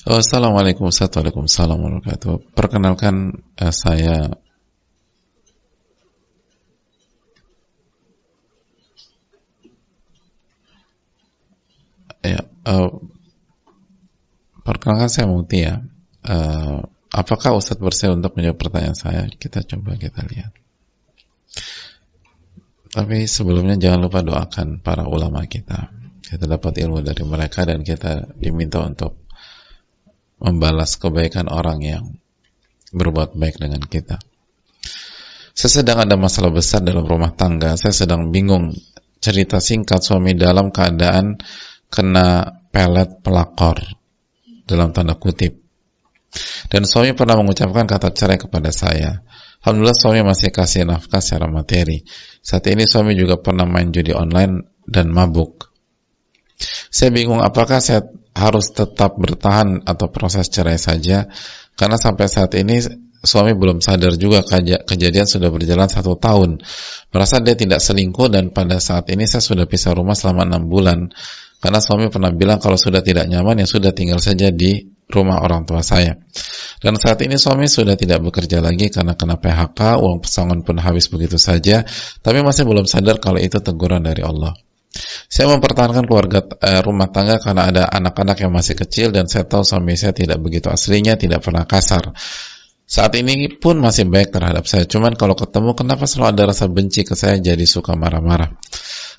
Assalamualaikum warahmatullahi wabarakatuh. Perkenalkan, saya perkenalkan saya Mutia. Apakah Ustadz bersedia untuk menjawab pertanyaan saya? Kita lihat. Tapi sebelumnya jangan lupa doakan para ulama kita. Kita dapat ilmu dari mereka dan kita diminta untuk membalas kebaikan orang yang berbuat baik dengan kita. Saya sedang ada masalah besar dalam rumah tangga. Saya sedang bingung. Cerita singkat, suami dalam keadaan kena pelet pelakor dalam tanda kutip. Dan suami pernah mengucapkan kata cerai kepada saya. Alhamdulillah suami masih kasih nafkah secara materi. Saat ini suami juga pernah main judi online dan mabuk. Saya bingung apakah saya harus tetap bertahan atau proses cerai saja, karena sampai saat ini suami belum sadar juga, kejadian sudah berjalan 1 tahun, merasa dia tidak selingkuh, dan pada saat ini saya sudah pisah rumah selama 6 bulan karena suami pernah bilang kalau sudah tidak nyaman ya sudah tinggal saja di rumah orang tua saya. Dan saat ini suami sudah tidak bekerja lagi karena kena PHK, uang pesangon pun habis begitu saja, tapi masih belum sadar kalau itu teguran dari Allah. Saya mempertahankan rumah tangga karena ada anak-anak yang masih kecil, dan saya tahu suami saya tidak begitu aslinya, tidak pernah kasar. Saat ini pun masih baik terhadap saya, cuman kalau ketemu kenapa selalu ada rasa benci ke saya, jadi suka marah-marah.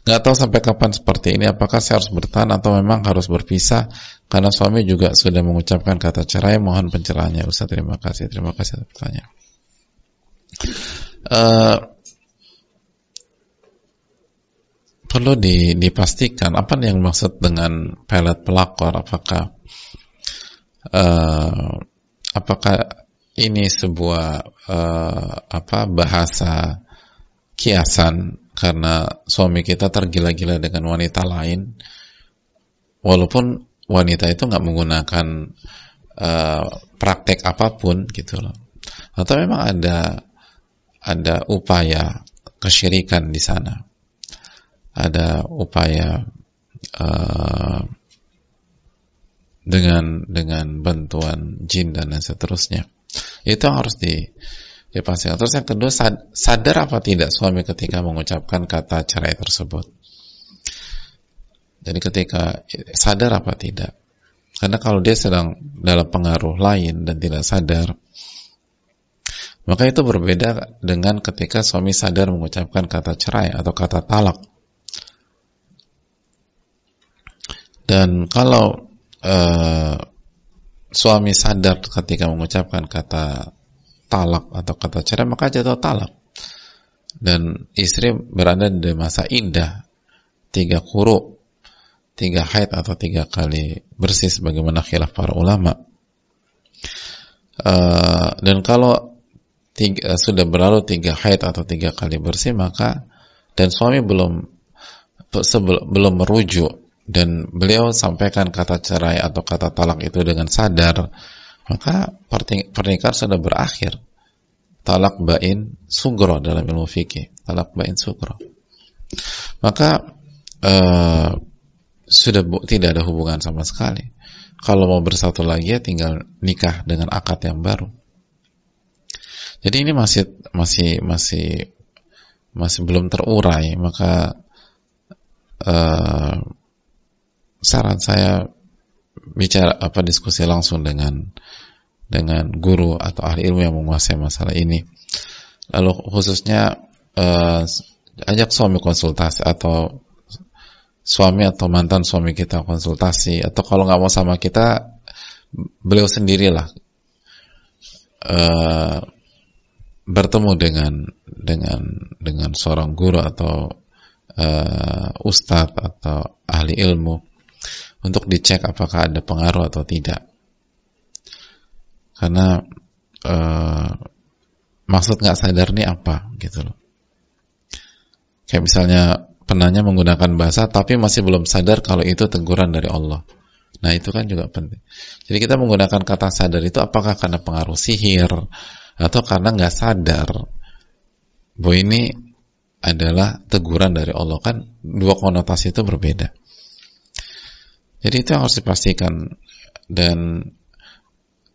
Nggak tahu sampai kapan seperti ini, apakah saya harus bertahan atau memang harus berpisah, karena suami juga sudah mengucapkan kata cerai. Mohon pencerahannya Ustaz. Terima kasih atas pertanyaan. Perlu dipastikan apa yang maksud dengan pelet pelakor. Apakah ini sebuah bahasa kiasan karena suami kita tergila-gila dengan wanita lain, walaupun wanita itu nggak menggunakan praktek apapun gitu loh, atau memang ada upaya kesyirikan di sana, ada upaya dengan bantuan jin dan seterusnya. Itu harus dipastikan. Terus yang kedua, sadar apa tidak suami ketika mengucapkan kata cerai tersebut. Jadi ketika sadar apa tidak. Karena kalau dia sedang dalam pengaruh lain dan tidak sadar, maka itu berbeda dengan ketika suami sadar mengucapkan kata cerai atau kata talak. Dan kalau suami sadar ketika mengucapkan kata talak atau kata cerai, maka jatuh talak, dan istri berada di masa indah, 3 quru, 3 haid atau 3 kali bersih sebagaimana khilaf para ulama. Dan kalau sudah berlalu 3 haid atau 3 kali bersih, maka dan suami belum merujuk dan beliau sampaikan kata cerai atau kata talak itu dengan sadar, maka pernikahan sudah berakhir. Talak bain sugro dalam ilmu fikih, talak bain sugro. Maka sudah tidak ada hubungan sama sekali. Kalau mau bersatu lagi ya tinggal nikah dengan akad yang baru. Jadi ini masih belum terurai, maka saran saya diskusi langsung dengan guru atau ahli ilmu yang menguasai masalah ini. Lalu khususnya ajak suami konsultasi, atau suami atau mantan suami kita konsultasi, atau kalau nggak mau sama kita, beliau sendirilah bertemu dengan seorang guru atau ustadz atau ahli ilmu untuk dicek apakah ada pengaruh atau tidak. Karena maksud nggak sadar nih apa gitu loh. Kayak misalnya penanya menggunakan bahasa tapi masih belum sadar kalau itu teguran dari Allah. Nah itu kan juga penting. Jadi kita menggunakan kata sadar itu apakah karena pengaruh sihir atau karena nggak sadar bahwa ini adalah teguran dari Allah. Kan 2 konotasi itu berbeda. Jadi itu yang harus dipastikan. Dan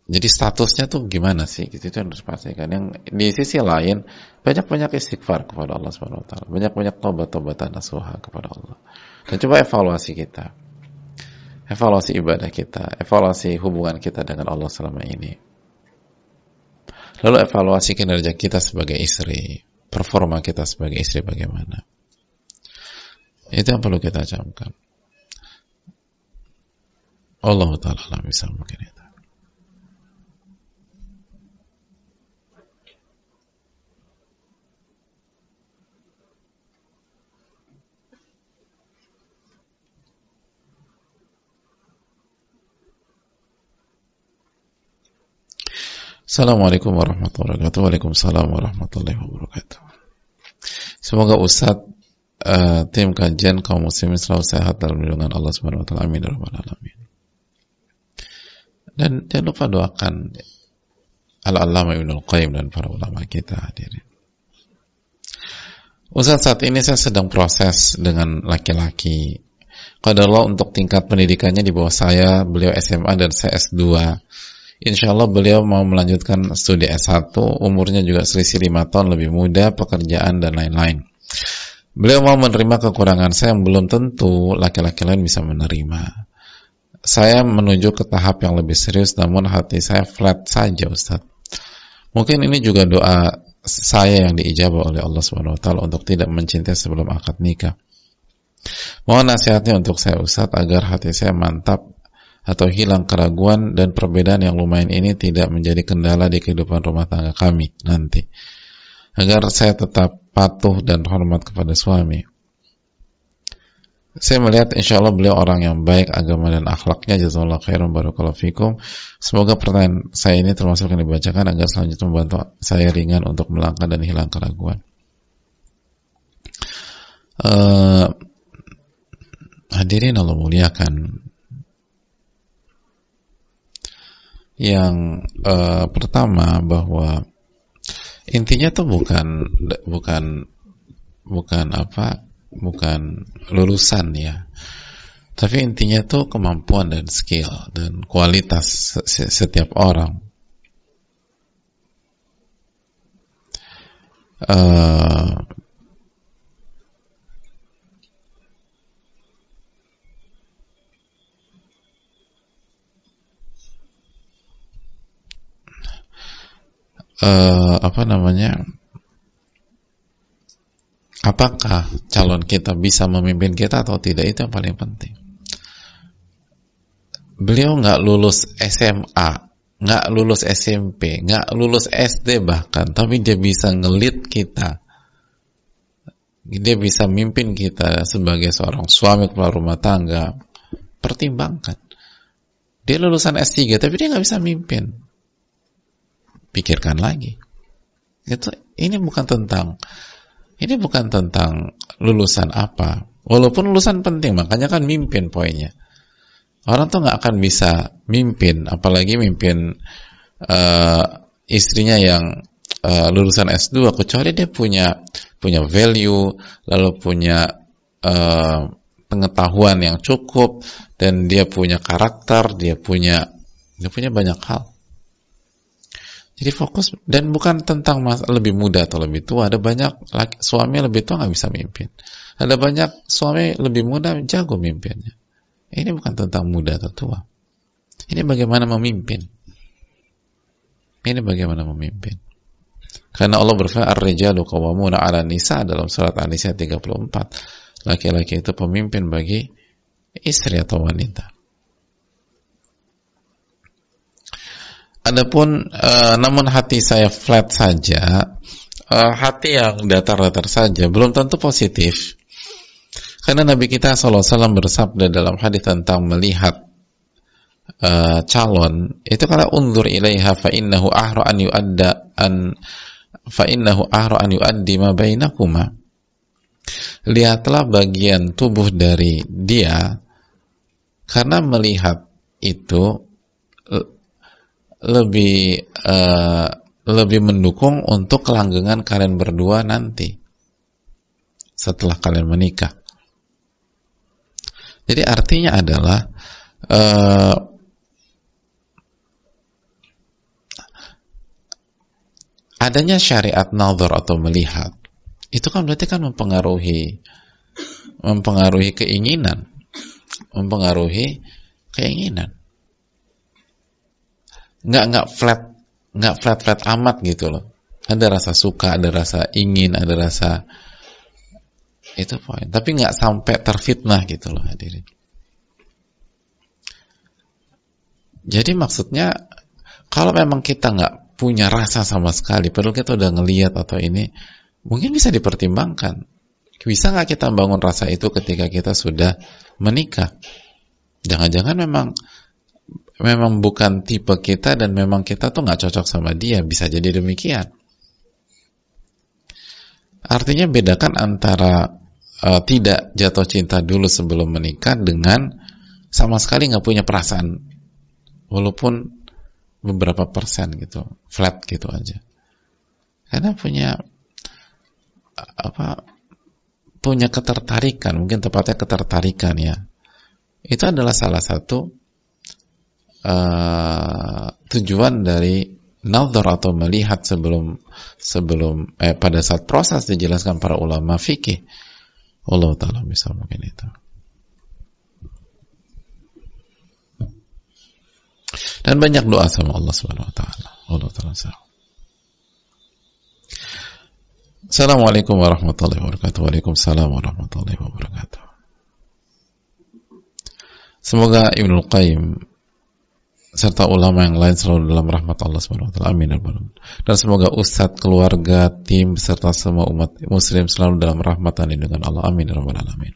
jadi statusnya tuh gimana sih? Gitu, itu yang harus dipastikan. Yang di sisi lain banyak-banyak istighfar kepada Allah Subhanahu wa taala. Banyak-banyak taubat-taubatan nasuha kepada Allah. Dan coba evaluasi kita. Evaluasi ibadah kita, evaluasi hubungan kita dengan Allah selama ini. Lalu evaluasi kinerja kita sebagai istri, performa kita sebagai istri bagaimana. Itu yang perlu kita camkan. Allah Ta'ala alam bisa mungkin itu. Assalamualaikum warahmatullahi wabarakatuh. Waalaikumsalam warahmatullahi wabarakatuh. Semoga Ustadz, tim kajian kaum muslimin selalu sehat dalam lindungan Allah Subhanahu wa taala. Amin ya rabbal alamin. Dan jangan lupa doakan Al-Allamah Ibnul Qayyim dan para ulama kita hadirin. Ustaz, saat ini saya sedang proses dengan laki-laki. Qadarullah untuk tingkat pendidikannya di bawah saya, beliau SMA dan saya S2. Insya Allah beliau mau melanjutkan studi S1, umurnya juga selisih 5 tahun lebih muda, pekerjaan dan lain-lain. Beliau mau menerima kekurangan saya yang belum tentu laki-laki lain bisa menerima. Saya menuju ke tahap yang lebih serius, namun hati saya flat saja, Ustaz. Mungkin ini juga doa saya yang diijabah oleh Allah SWT untuk tidak mencintai sebelum akad nikah. Mohon nasihatnya untuk saya, Ustaz, agar hati saya mantap atau hilang keraguan dan perbedaan yang lumayan ini tidak menjadi kendala di kehidupan rumah tangga kami nanti, agar saya tetap patuh dan hormat kepada suami. Saya melihat insya Allah beliau orang yang baik agama dan akhlaknya. Jazakallahu khairan, barakallahu fikum. Semoga pertanyaan saya ini termasuk yang dibacakan agar selanjutnya membantu saya ringan untuk melangkah dan hilang keraguan. Hadirin Allah muliakan, yang pertama bahwa intinya tuh bukan lulusan ya, tapi intinya tuh kemampuan dan skill dan kualitas setiap orang. Apakah calon kita bisa memimpin kita atau tidak, itu yang paling penting. Beliau nggak lulus SMA, nggak lulus SMP, nggak lulus SD bahkan, tapi dia bisa ngelit kita, dia bisa mimpin kita sebagai seorang suami kepala rumah tangga. Pertimbangkan, dia lulusan S3 tapi dia nggak bisa mimpin. Pikirkan lagi. Ini bukan tentang lulusan apa. Walaupun lulusan penting, makanya kan mimpin poinnya. Orang tuh nggak akan bisa mimpin, apalagi mimpin istrinya yang lulusan S2, kecuali dia punya value, lalu punya pengetahuan yang cukup, dan dia punya karakter, dia punya banyak hal. Jadi fokus, dan bukan tentang lebih muda atau lebih tua. Ada banyak suami lebih tua nggak bisa mimpin. Ada banyak suami lebih muda jago mimpinnya. Ini bukan tentang muda atau tua. Ini bagaimana memimpin. Karena Allah berfirman, Ar-rijalu qawwamuna 'ala nisa dalam surat An-Nisa 34. Laki-laki itu pemimpin bagi istri atau wanita. Adapun namun hati saya flat saja, hati yang datar-datar saja, belum tentu positif. Karena Nabi kita SAW bersabda dalam hadis tentang melihat calon, itu kala unzur ilaiha fa innahu ahra an yuaddi ma bainakuma. Lihatlah bagian tubuh dari dia, karena melihat itu lebih mendukung untuk kelanggengan kalian berdua nanti setelah kalian menikah. Jadi artinya adalah adanya syariat nazar atau melihat, itu kan berarti kan mempengaruhi keinginan. Nggak flat amat gitu loh. Ada rasa suka, ada rasa ingin, ada rasa itu poin. Tapi nggak sampai terfitnah gitu loh hadirin. Jadi maksudnya kalau memang kita nggak punya rasa sama sekali, padahal kita udah ngelihat atau ini, mungkin bisa dipertimbangkan. Bisa nggak kita bangun rasa itu ketika kita sudah menikah? Jangan-jangan memang bukan tipe kita dan memang kita tuh nggak cocok sama dia, bisa jadi demikian. Artinya bedakan antara tidak jatuh cinta dulu sebelum menikah dengan sama sekali nggak punya perasaan, walaupun beberapa persen gitu, flat gitu aja. Karena punya ketertarikan, mungkin tepatnya ketertarikan ya. Itu adalah salah satu tujuan dari nazar atau melihat sebelum pada saat proses dijelaskan para ulama fikih. Allah Ta'ala bisa mungkin itu. Dan banyak doa sama Allah Subhanahu wa taala. Allah Ta'ala. Assalamualaikum warahmatullahi wabarakatuh. Waalaikumsalam warahmatullahi wabarakatuh. Semoga Ibnul Qayyim serta ulama yang lain selalu dalam rahmat Allah Subhanahu wa taala. Amin. Dan semoga ustadz, keluarga, tim serta semua umat muslim selalu dalam rahmat dan lindungan Allah. Amin ya rabbal alamin.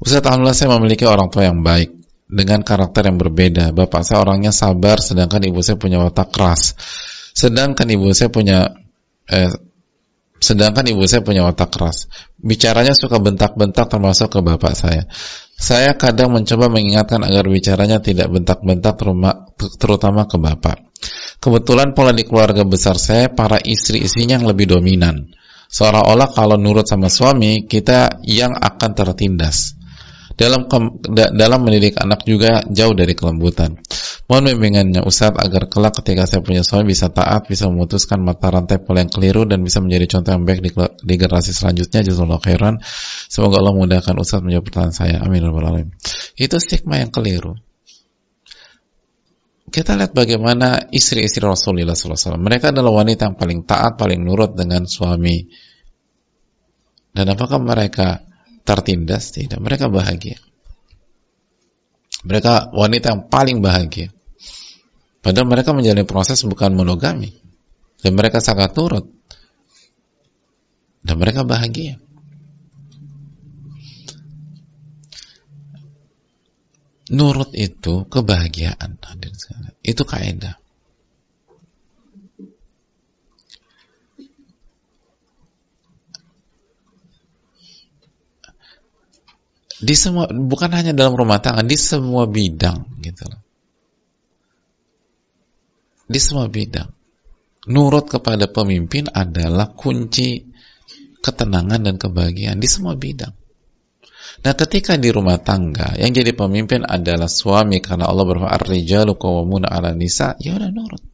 Ustadz, alhamdulillah saya memiliki orang tua yang baik dengan karakter yang berbeda. Bapak saya orangnya sabar, sedangkan ibu saya punya watak keras. Sedangkan ibu saya punya watak keras. Bicaranya suka bentak-bentak termasuk ke bapak saya. Saya kadang mencoba mengingatkan agar bicaranya tidak bentak-bentak terutama ke bapak. Kebetulan pola di keluarga besar saya, para istri-istrinya yang lebih dominan. Seolah-olah kalau nurut sama suami, kita yang akan tertindas. Dalam mendidik anak juga jauh dari kelembutan. Mohon bimbingannya Ustaz agar kelak ketika saya punya suami bisa taat, bisa memutuskan mata rantai pola yang keliru dan bisa menjadi contoh yang baik di generasi selanjutnya. Jazakallahu khairan. Semoga Allah mudahkan Ustaz menjawab pertanyaan saya. Amin ya rabbal alamin. Itu stigma yang keliru. Kita lihat bagaimana istri-istri Rasulullah SAW. Mereka adalah wanita yang paling taat, paling nurut dengan suami. Dan apakah mereka tertindas? Tidak. Mereka bahagia. Mereka wanita yang paling bahagia. Padahal mereka menjalani proses bukan monogami. Dan mereka sangat nurut. Dan mereka bahagia. Nurut itu kebahagiaan. Itu kaidah. Di semua, bukan hanya dalam rumah tangga, di semua bidang gitu loh. Di semua bidang. Nurut kepada pemimpin adalah kunci ketenangan dan kebahagiaan di semua bidang. Nah, ketika di rumah tangga yang jadi pemimpin adalah suami, karena Allah berfirman ar-rijalu qawwamuna 'alan nisa, ya udah nurut.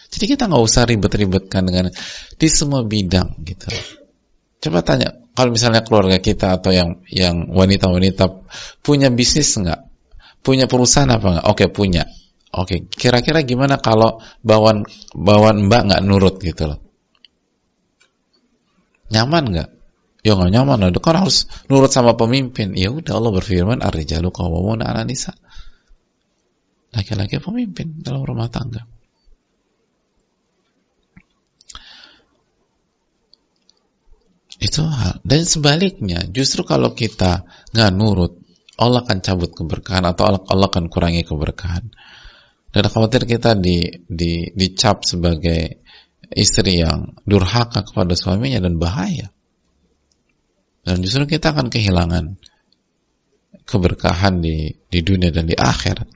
Jadi kita nggak usah ribet-ribetkan dengan di semua bidang gitu. Coba tanya, kalau misalnya keluarga kita atau yang wanita-wanita punya bisnis nggak? Punya perusahaan apa nggak? Oke, punya. Oke, kira-kira gimana kalau bawahan mbak nggak nurut gitu loh? Nyaman nggak? Ya nggak nyaman lah. Itu kan harus nurut sama pemimpin. Ya udah, Allah berfirman ar-rijalu qawwamuna 'alan nisa. Laki-laki pemimpin dalam rumah tangga. Itu hal. Dan sebaliknya, justru kalau kita nggak nurut, Allah akan cabut keberkahan atau Allah akan kurangi keberkahan. Dan khawatir kita dicap sebagai istri yang durhaka kepada suaminya dan bahaya. Dan justru kita akan kehilangan keberkahan di dunia dan di akhirat.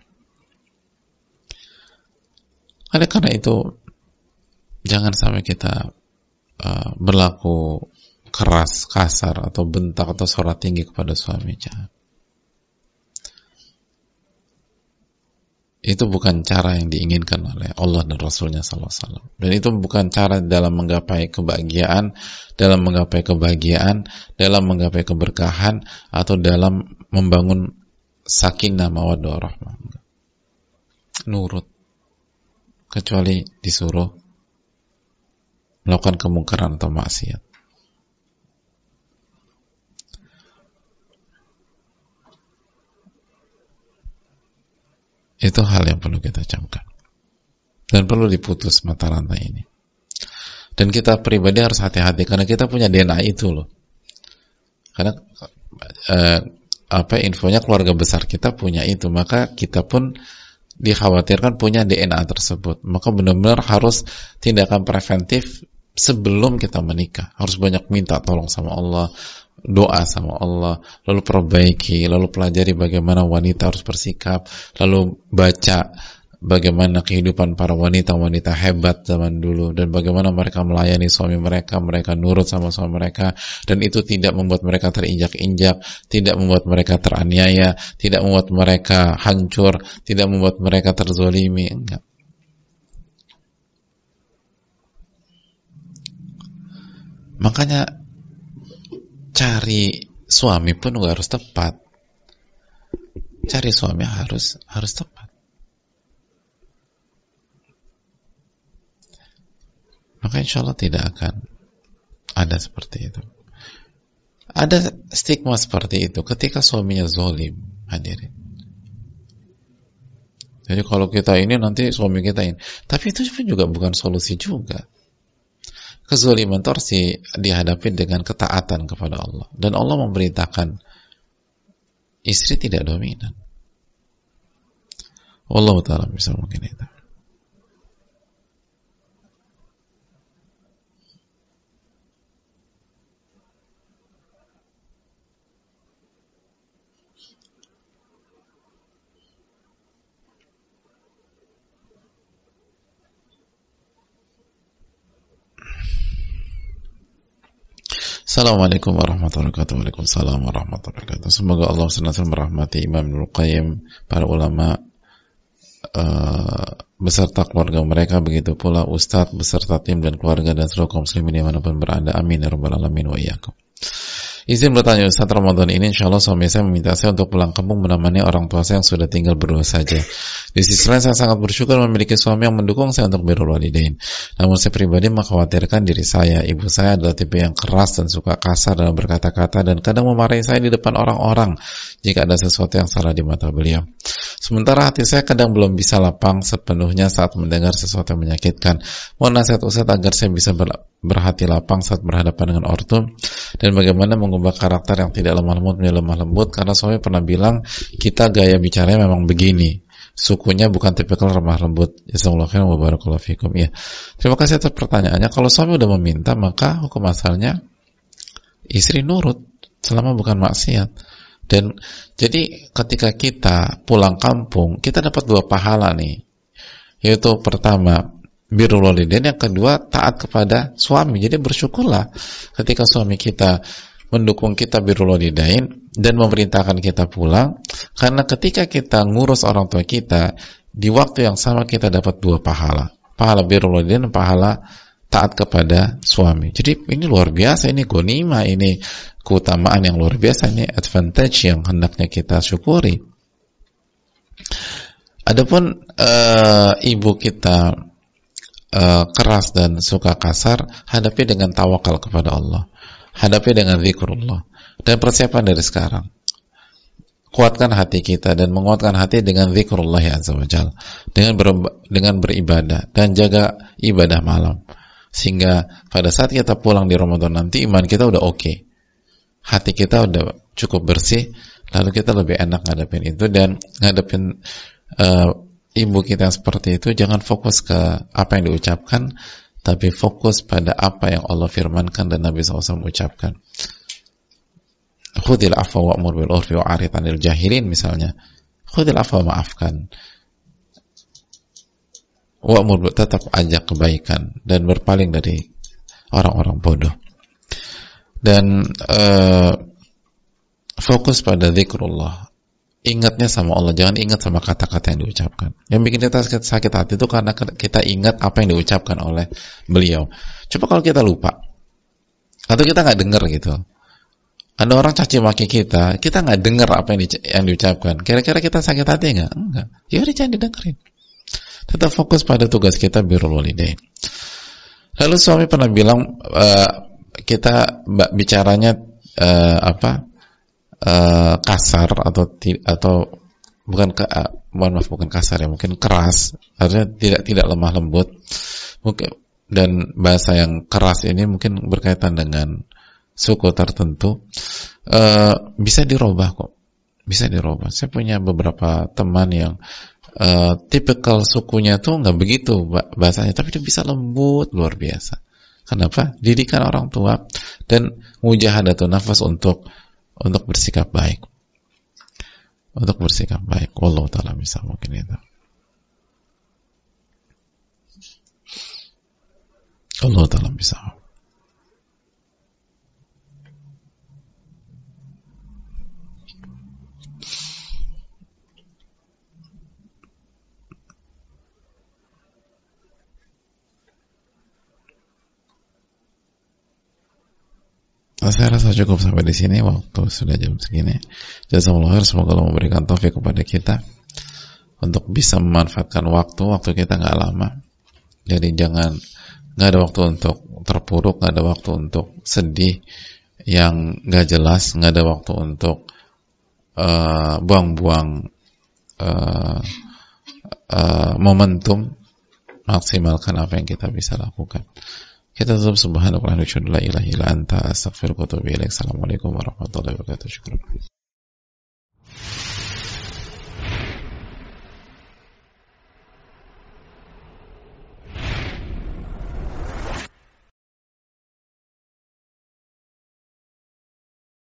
Oleh karena itu, jangan sampai kita berlaku keras, kasar, atau bentak, atau suara tinggi kepada suami. Jangan. Itu bukan cara yang diinginkan oleh Allah dan Rasulnya SAW. Dan itu bukan cara dalam menggapai kebahagiaan, dalam menggapai keberkahan, atau dalam membangun sakinah mawaddah warahmah. Nurut. Kecuali disuruh melakukan kemungkaran atau maksiat. Itu hal yang perlu kita camkan. Dan perlu diputus mata rantai ini. Dan kita pribadi harus hati-hati karena kita punya DNA itu loh. Karena infonya keluarga besar kita punya itu, maka kita pun dikhawatirkan punya DNA tersebut. Maka benar-benar harus tindakan preventif sebelum kita menikah. Harus banyak minta tolong sama Allah, doa sama Allah, lalu perbaiki, lalu pelajari bagaimana wanita harus bersikap, lalu baca bagaimana kehidupan para wanita-wanita hebat zaman dulu, dan bagaimana mereka melayani suami mereka, mereka nurut sama suami mereka, dan itu tidak membuat mereka terinjak-injak, tidak membuat mereka teraniaya, tidak membuat mereka hancur, tidak membuat mereka terzolimi. Enggak. Makanya cari suami pun juga harus tepat. Cari suami harus tepat. Maka insya Allah tidak akan ada seperti itu. Ada stigma seperti itu ketika suaminya zolim, hadirin. Jadi kalau kita ini, nanti suami kita ini. Tapi itu juga bukan solusi juga. Kezoliman itu harus dihadapi dengan ketaatan kepada Allah. Dan Allah memberitakan istri tidak dominan. Wallahu ta'ala bisa mungkin itu. Assalamualaikum warahmatullahi wabarakatuh. Waalaikumsalam warahmatullahi wabarakatuh. Semoga Allah senantiasa merahmati Imam Ibnul Qayyim, para ulama beserta keluarga mereka, begitu pula Ustadz beserta tim dan keluarga dan seluruh kaum muslimin dimanapun berada. Amin ya rabbal alamin wa iyyakum. Izin bertanya Ustaz, Ramadan ini insya Allah suami saya meminta saya untuk pulang kampung menemani orang tua saya yang sudah tinggal berdua saja. Di sisi lain saya sangat bersyukur memiliki suami yang mendukung saya untuk birrul walidain. Namun saya pribadi mengkhawatirkan diri saya. Ibu saya adalah tipe yang keras dan suka kasar dalam berkata-kata dan kadang memarahi saya di depan orang-orang jika ada sesuatu yang salah di mata beliau. Sementara hati saya kadang belum bisa lapang sepenuhnya saat mendengar sesuatu yang menyakitkan. Mohon nasihat Ustaz agar saya bisa berhati lapang saat berhadapan dengan ortu, dan bagaimana mengubah karakter yang tidak lemah lembut menjadi lemah lembut, karena suami pernah bilang kita gaya bicaranya memang begini, sukunya bukan tipikal lemah lembut. Jazakallahu khairan wa barakallahu fikum. Ya. Terima kasih atas pertanyaannya. Kalau suami udah meminta, maka hukum asalnya istri nurut selama bukan maksiat. Dan jadi ketika kita pulang kampung, kita dapat dua pahala nih, yaitu pertama birrul walidain, yang kedua taat kepada suami. Jadi bersyukurlah ketika suami kita mendukung kita birrul walidain dan memerintahkan kita pulang, karena ketika kita ngurus orang tua kita di waktu yang sama kita dapat dua pahala, pahala birrul walidain dan pahala taat kepada suami. Jadi ini luar biasa, ini ghanimah, ini keutamaan yang luar biasa, ini advantage yang hendaknya kita syukuri. Adapun ibu kita keras dan suka kasar, hadapi dengan tawakal kepada Allah, hadapi dengan zikrullah, dan persiapan dari sekarang. Kuatkan hati kita dan menguatkan hati dengan zikrullah azza wa jalla, dengan beribadah dan jaga ibadah malam, sehingga pada saat kita pulang di Ramadan nanti iman kita udah oke, hati kita udah cukup bersih, lalu kita lebih enak ngadepin itu. Dan ngadepin ibu kita yang seperti itu, jangan fokus ke apa yang diucapkan, tapi fokus pada apa yang Allah firmankan dan Nabi SAW ucapkan. Khudil afwa wa'mur bil urfi wa'arid 'anil jahilin, misalnya. Khudil afwa, maafkan. Wa'mur, tetap ajak kebaikan dan berpaling dari orang-orang bodoh. Dan fokus pada zikrullah. Ingatnya sama Allah, jangan ingat sama kata-kata yang diucapkan. Yang bikin kita sakit hati itu karena kita ingat apa yang diucapkan oleh beliau. Coba kalau kita lupa, atau kita nggak dengar gitu, ada orang caci maki kita nggak dengar apa yang diucapkan, kira-kira kita sakit hati nggak? Enggak. Ya udah, jangan didengerin. Tetap fokus pada tugas kita birrul walidain. Lalu suami pernah bilang kita bicaranya kasar atau bukan bukan kasar ya, mungkin keras, artinya tidak lemah lembut mungkin, dan bahasa yang keras ini mungkin berkaitan dengan suku tertentu. Bisa dirubah kok, bisa dirubah. Saya punya beberapa teman yang tipikal sukunya tuh nggak begitu bahasanya, tapi dia bisa lembut luar biasa. Kenapa? Didikan orang tua dan mujahadatun nafas untuk bersikap baik. Untuk bersikap baik. Wallahu ta'ala bisa mungkin itu. Allah Ta'ala bisa. Saya rasa cukup sampai di sini, waktu sudah jam segini. Jazakumullah khair, semoga Allah memberikan taufik kepada kita untuk bisa memanfaatkan waktu kita nggak lama. Jadi nggak ada waktu untuk terpuruk, nggak ada waktu untuk sedih yang nggak jelas, nggak ada waktu untuk buang-buang momentum. Maksimalkan apa yang kita bisa lakukan. Kita tutup subhanallah wa la ilaha illa anta astaghfiruka wa atubu ilaik. Assalamualaikum warahmatullahi wabarakatuh. Syukran.